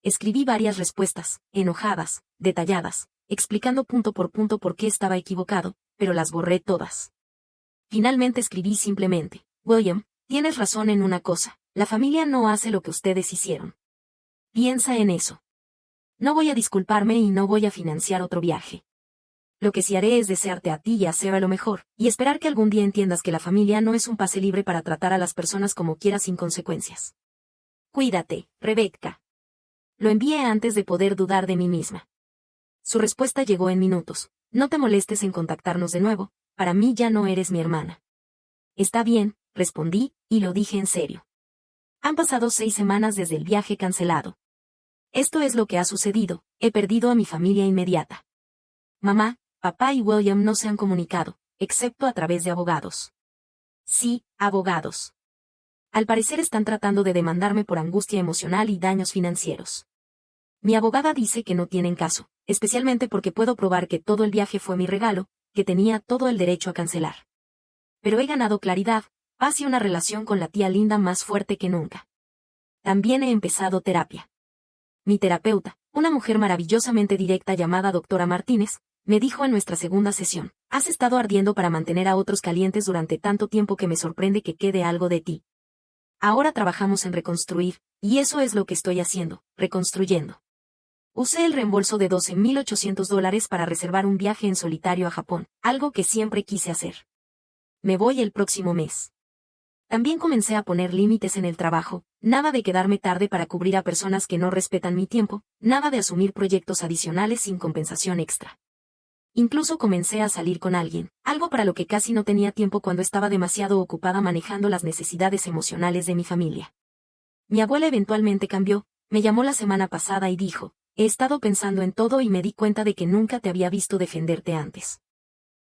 Escribí varias respuestas, enojadas, detalladas, explicando punto por qué estaba equivocado, pero las borré todas. Finalmente escribí simplemente, William, tienes razón en una cosa, la familia no hace lo que ustedes hicieron. Piensa en eso. No voy a disculparme y no voy a financiar otro viaje. Lo que sí haré es desearte a ti y a Sarah lo mejor, y esperar que algún día entiendas que la familia no es un pase libre para tratar a las personas como quieras sin consecuencias. Cuídate, Rebecca. Lo envié antes de poder dudar de mí misma. Su respuesta llegó en minutos. No te molestes en contactarnos de nuevo, para mí ya no eres mi hermana. Está bien, respondí, y lo dije en serio. Han pasado 6 semanas desde el viaje cancelado. Esto es lo que ha sucedido, he perdido a mi familia inmediata. Mamá, papá y William no se han comunicado, excepto a través de abogados. Sí, abogados. Al parecer están tratando de demandarme por angustia emocional y daños financieros. Mi abogada dice que no tienen caso, especialmente porque puedo probar que todo el viaje fue mi regalo, que tenía todo el derecho a cancelar. Pero he ganado claridad, paz y una relación con la tía Linda más fuerte que nunca. También he empezado terapia. Mi terapeuta, una mujer maravillosamente directa llamada doctora Martínez, me dijo en nuestra segunda sesión, has estado ardiendo para mantener a otros calientes durante tanto tiempo que me sorprende que quede algo de ti. Ahora trabajamos en reconstruir, y eso es lo que estoy haciendo, reconstruyendo. Usé el reembolso de $12,800 para reservar un viaje en solitario a Japón, algo que siempre quise hacer. Me voy el próximo mes. También comencé a poner límites en el trabajo, nada de quedarme tarde para cubrir a personas que no respetan mi tiempo, nada de asumir proyectos adicionales sin compensación extra. Incluso comencé a salir con alguien, algo para lo que casi no tenía tiempo cuando estaba demasiado ocupada manejando las necesidades emocionales de mi familia. Mi abuela eventualmente cambió, me llamó la semana pasada y dijo, he estado pensando en todo y me di cuenta de que nunca te había visto defenderte antes.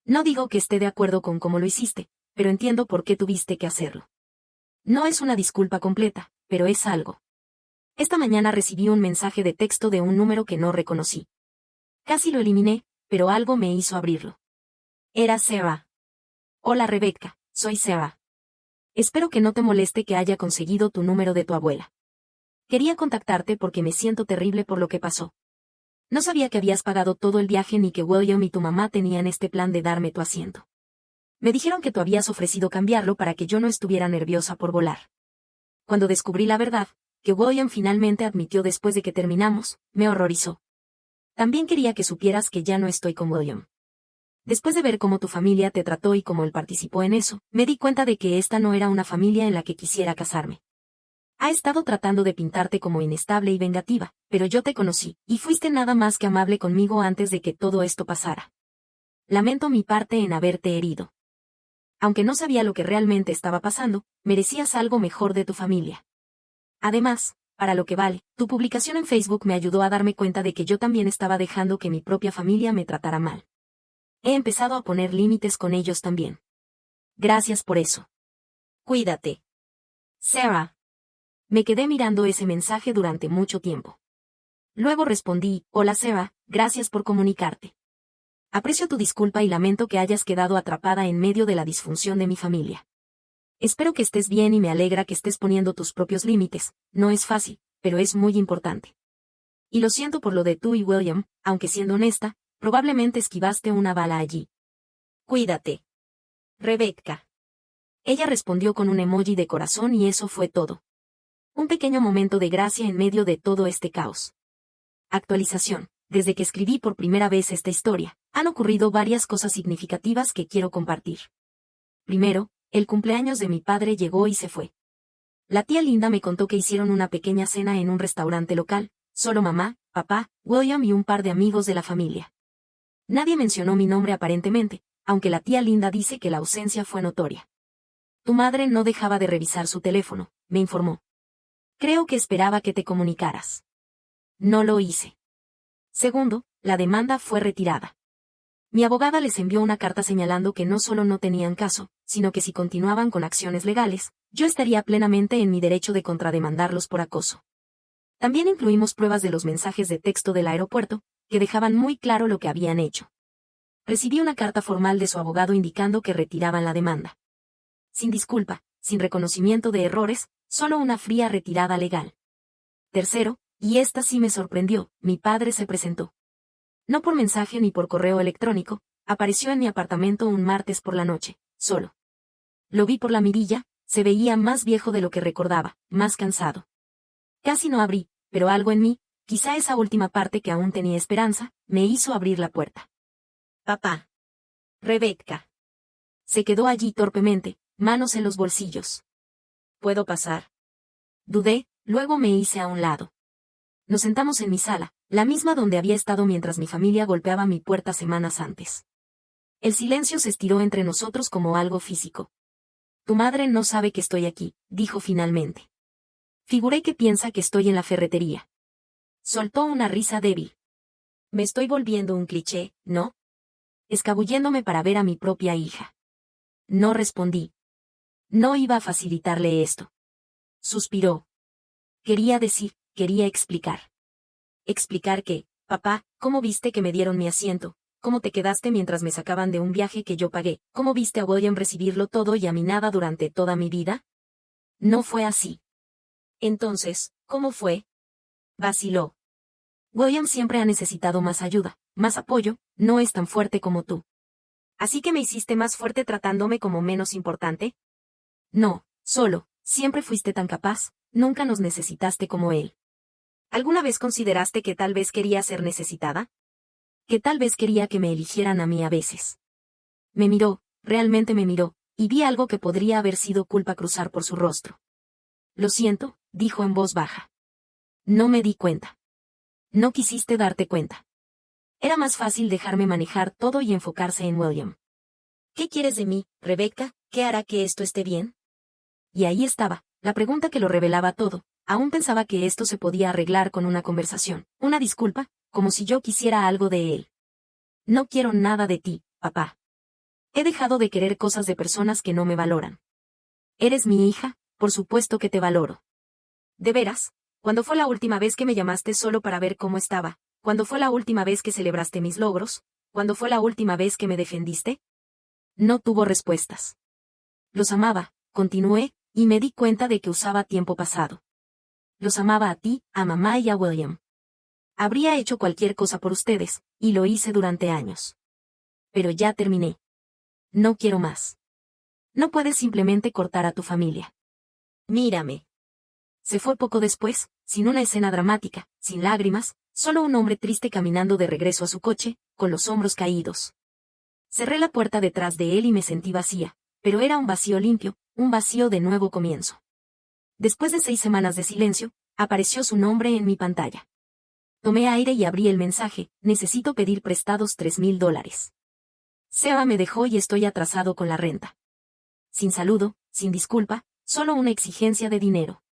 No digo que esté de acuerdo con cómo lo hiciste, pero entiendo por qué tuviste que hacerlo. No es una disculpa completa, pero es algo. Esta mañana recibí un mensaje de texto de un número que no reconocí. Casi lo eliminé, pero algo me hizo abrirlo. Era Sarah. Hola Rebecca, soy Sarah. Espero que no te moleste que haya conseguido tu número de tu abuela. Quería contactarte porque me siento terrible por lo que pasó. No sabía que habías pagado todo el viaje ni que William y tu mamá tenían este plan de darme tu asiento. Me dijeron que tú habías ofrecido cambiarlo para que yo no estuviera nerviosa por volar. Cuando descubrí la verdad, que William finalmente admitió después de que terminamos, me horrorizó. También quería que supieras que ya no estoy con William. Después de ver cómo tu familia te trató y cómo él participó en eso, me di cuenta de que esta no era una familia en la que quisiera casarme. Ha estado tratando de pintarte como inestable y vengativa, pero yo te conocí, y fuiste nada más que amable conmigo antes de que todo esto pasara. Lamento mi parte en haberte herido. Aunque no sabía lo que realmente estaba pasando, merecías algo mejor de tu familia. Además, para lo que vale, tu publicación en Facebook me ayudó a darme cuenta de que yo también estaba dejando que mi propia familia me tratara mal. He empezado a poner límites con ellos también. Gracias por eso. Cuídate. Sarah. Me quedé mirando ese mensaje durante mucho tiempo. Luego respondí, hola Sarah, gracias por comunicarte. Aprecio tu disculpa y lamento que hayas quedado atrapada en medio de la disfunción de mi familia. Espero que estés bien y me alegra que estés poniendo tus propios límites, no es fácil, pero es muy importante. Y lo siento por lo de tú y William, aunque siendo honesta, probablemente esquivaste una bala allí. Cuídate. Rebecca. Ella respondió con un emoji de corazón y eso fue todo. Un pequeño momento de gracia en medio de todo este caos. Actualización. Desde que escribí por primera vez esta historia, han ocurrido varias cosas significativas que quiero compartir. Primero, el cumpleaños de mi padre llegó y se fue. La tía Linda me contó que hicieron una pequeña cena en un restaurante local, solo mamá, papá, William y un par de amigos de la familia. Nadie mencionó mi nombre aparentemente, aunque la tía Linda dice que la ausencia fue notoria. Tu madre no dejaba de revisar su teléfono, me informó. Creo que esperaba que te comunicaras. No lo hice. Segundo, la demanda fue retirada. Mi abogada les envió una carta señalando que no solo no tenían caso, sino que si continuaban con acciones legales, yo estaría plenamente en mi derecho de contrademandarlos por acoso. También incluimos pruebas de los mensajes de texto del aeropuerto, que dejaban muy claro lo que habían hecho. Recibí una carta formal de su abogado indicando que retiraban la demanda. Sin disculpa, sin reconocimiento de errores, solo una fría retirada legal. Tercero, y esta sí me sorprendió, mi padre se presentó. No por mensaje ni por correo electrónico, apareció en mi apartamento un martes por la noche, solo. Lo vi por la mirilla, se veía más viejo de lo que recordaba, más cansado. Casi no abrí, pero algo en mí, quizá esa última parte que aún tenía esperanza, me hizo abrir la puerta. Papá. Rebecca. Se quedó allí torpemente, manos en los bolsillos. ¿Puedo pasar? Dudé, luego me hice a un lado. Nos sentamos en mi sala, la misma donde había estado mientras mi familia golpeaba mi puerta semanas antes. El silencio se estiró entre nosotros como algo físico. Tu madre no sabe que estoy aquí, dijo finalmente. Figuré que piensa que estoy en la ferretería. Soltó una risa débil. Me estoy volviendo un cliché, ¿no? Escabulléndome para ver a mi propia hija. No respondí. No iba a facilitarle esto. Suspiró. Quería decir, quería explicar. Explicar que, papá, ¿cómo viste que me dieron mi asiento? ¿Cómo te quedaste mientras me sacaban de un viaje que yo pagué? ¿Cómo viste a William recibirlo todo y a mí nada durante toda mi vida? No fue así. Entonces, ¿cómo fue? Vaciló. William siempre ha necesitado más ayuda, más apoyo, no es tan fuerte como tú. ¿Así que me hiciste más fuerte tratándome como menos importante? No, solo, siempre fuiste tan capaz, nunca nos necesitaste como él. ¿Alguna vez consideraste que tal vez quería ser necesitada? Que tal vez quería que me eligieran a mí a veces. Me miró, realmente me miró, y vi algo que podría haber sido culpa cruzar por su rostro. Lo siento, dijo en voz baja. No me di cuenta. No quisiste darte cuenta. Era más fácil dejarme manejar todo y enfocarse en William. ¿Qué quieres de mí, Rebecca? ¿Qué hará que esto esté bien? Y ahí estaba, la pregunta que lo revelaba todo. Aún pensaba que esto se podía arreglar con una conversación, una disculpa, como si yo quisiera algo de él. No quiero nada de ti, papá. He dejado de querer cosas de personas que no me valoran. Eres mi hija, por supuesto que te valoro. ¿De veras? ¿Cuándo fue la última vez que me llamaste solo para ver cómo estaba? ¿Cuándo fue la última vez que celebraste mis logros? ¿Cuándo fue la última vez que me defendiste? No tuvo respuestas. Los amaba, continué, y me di cuenta de que usaba tiempo pasado. Los amaba a ti, a mamá y a William. Habría hecho cualquier cosa por ustedes, y lo hice durante años. Pero ya terminé. No quiero más. No puedes simplemente cortar a tu familia. Mírame. Se fue poco después, sin una escena dramática, sin lágrimas, solo un hombre triste caminando de regreso a su coche, con los hombros caídos. Cerré la puerta detrás de él y me sentí vacía, pero era un vacío limpio, un vacío de nuevo comienzo. Después de 6 semanas de silencio, apareció su nombre en mi pantalla. Tomé aire y abrí el mensaje: necesito pedir prestados $3,000. Seba me dejó y estoy atrasado con la renta. Sin saludo, sin disculpa, solo una exigencia de dinero.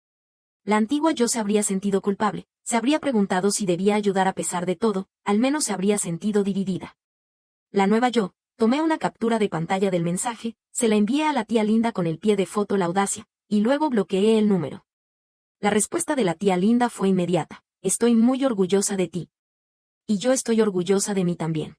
La antigua yo se habría sentido culpable, se habría preguntado si debía ayudar a pesar de todo, al menos se habría sentido dividida. La nueva yo, tomé una captura de pantalla del mensaje, se la envié a la tía Linda con el pie de foto La Audacia, y luego bloqueé el número. La respuesta de la tía Linda fue inmediata: estoy muy orgullosa de ti. Y yo estoy orgullosa de mí también.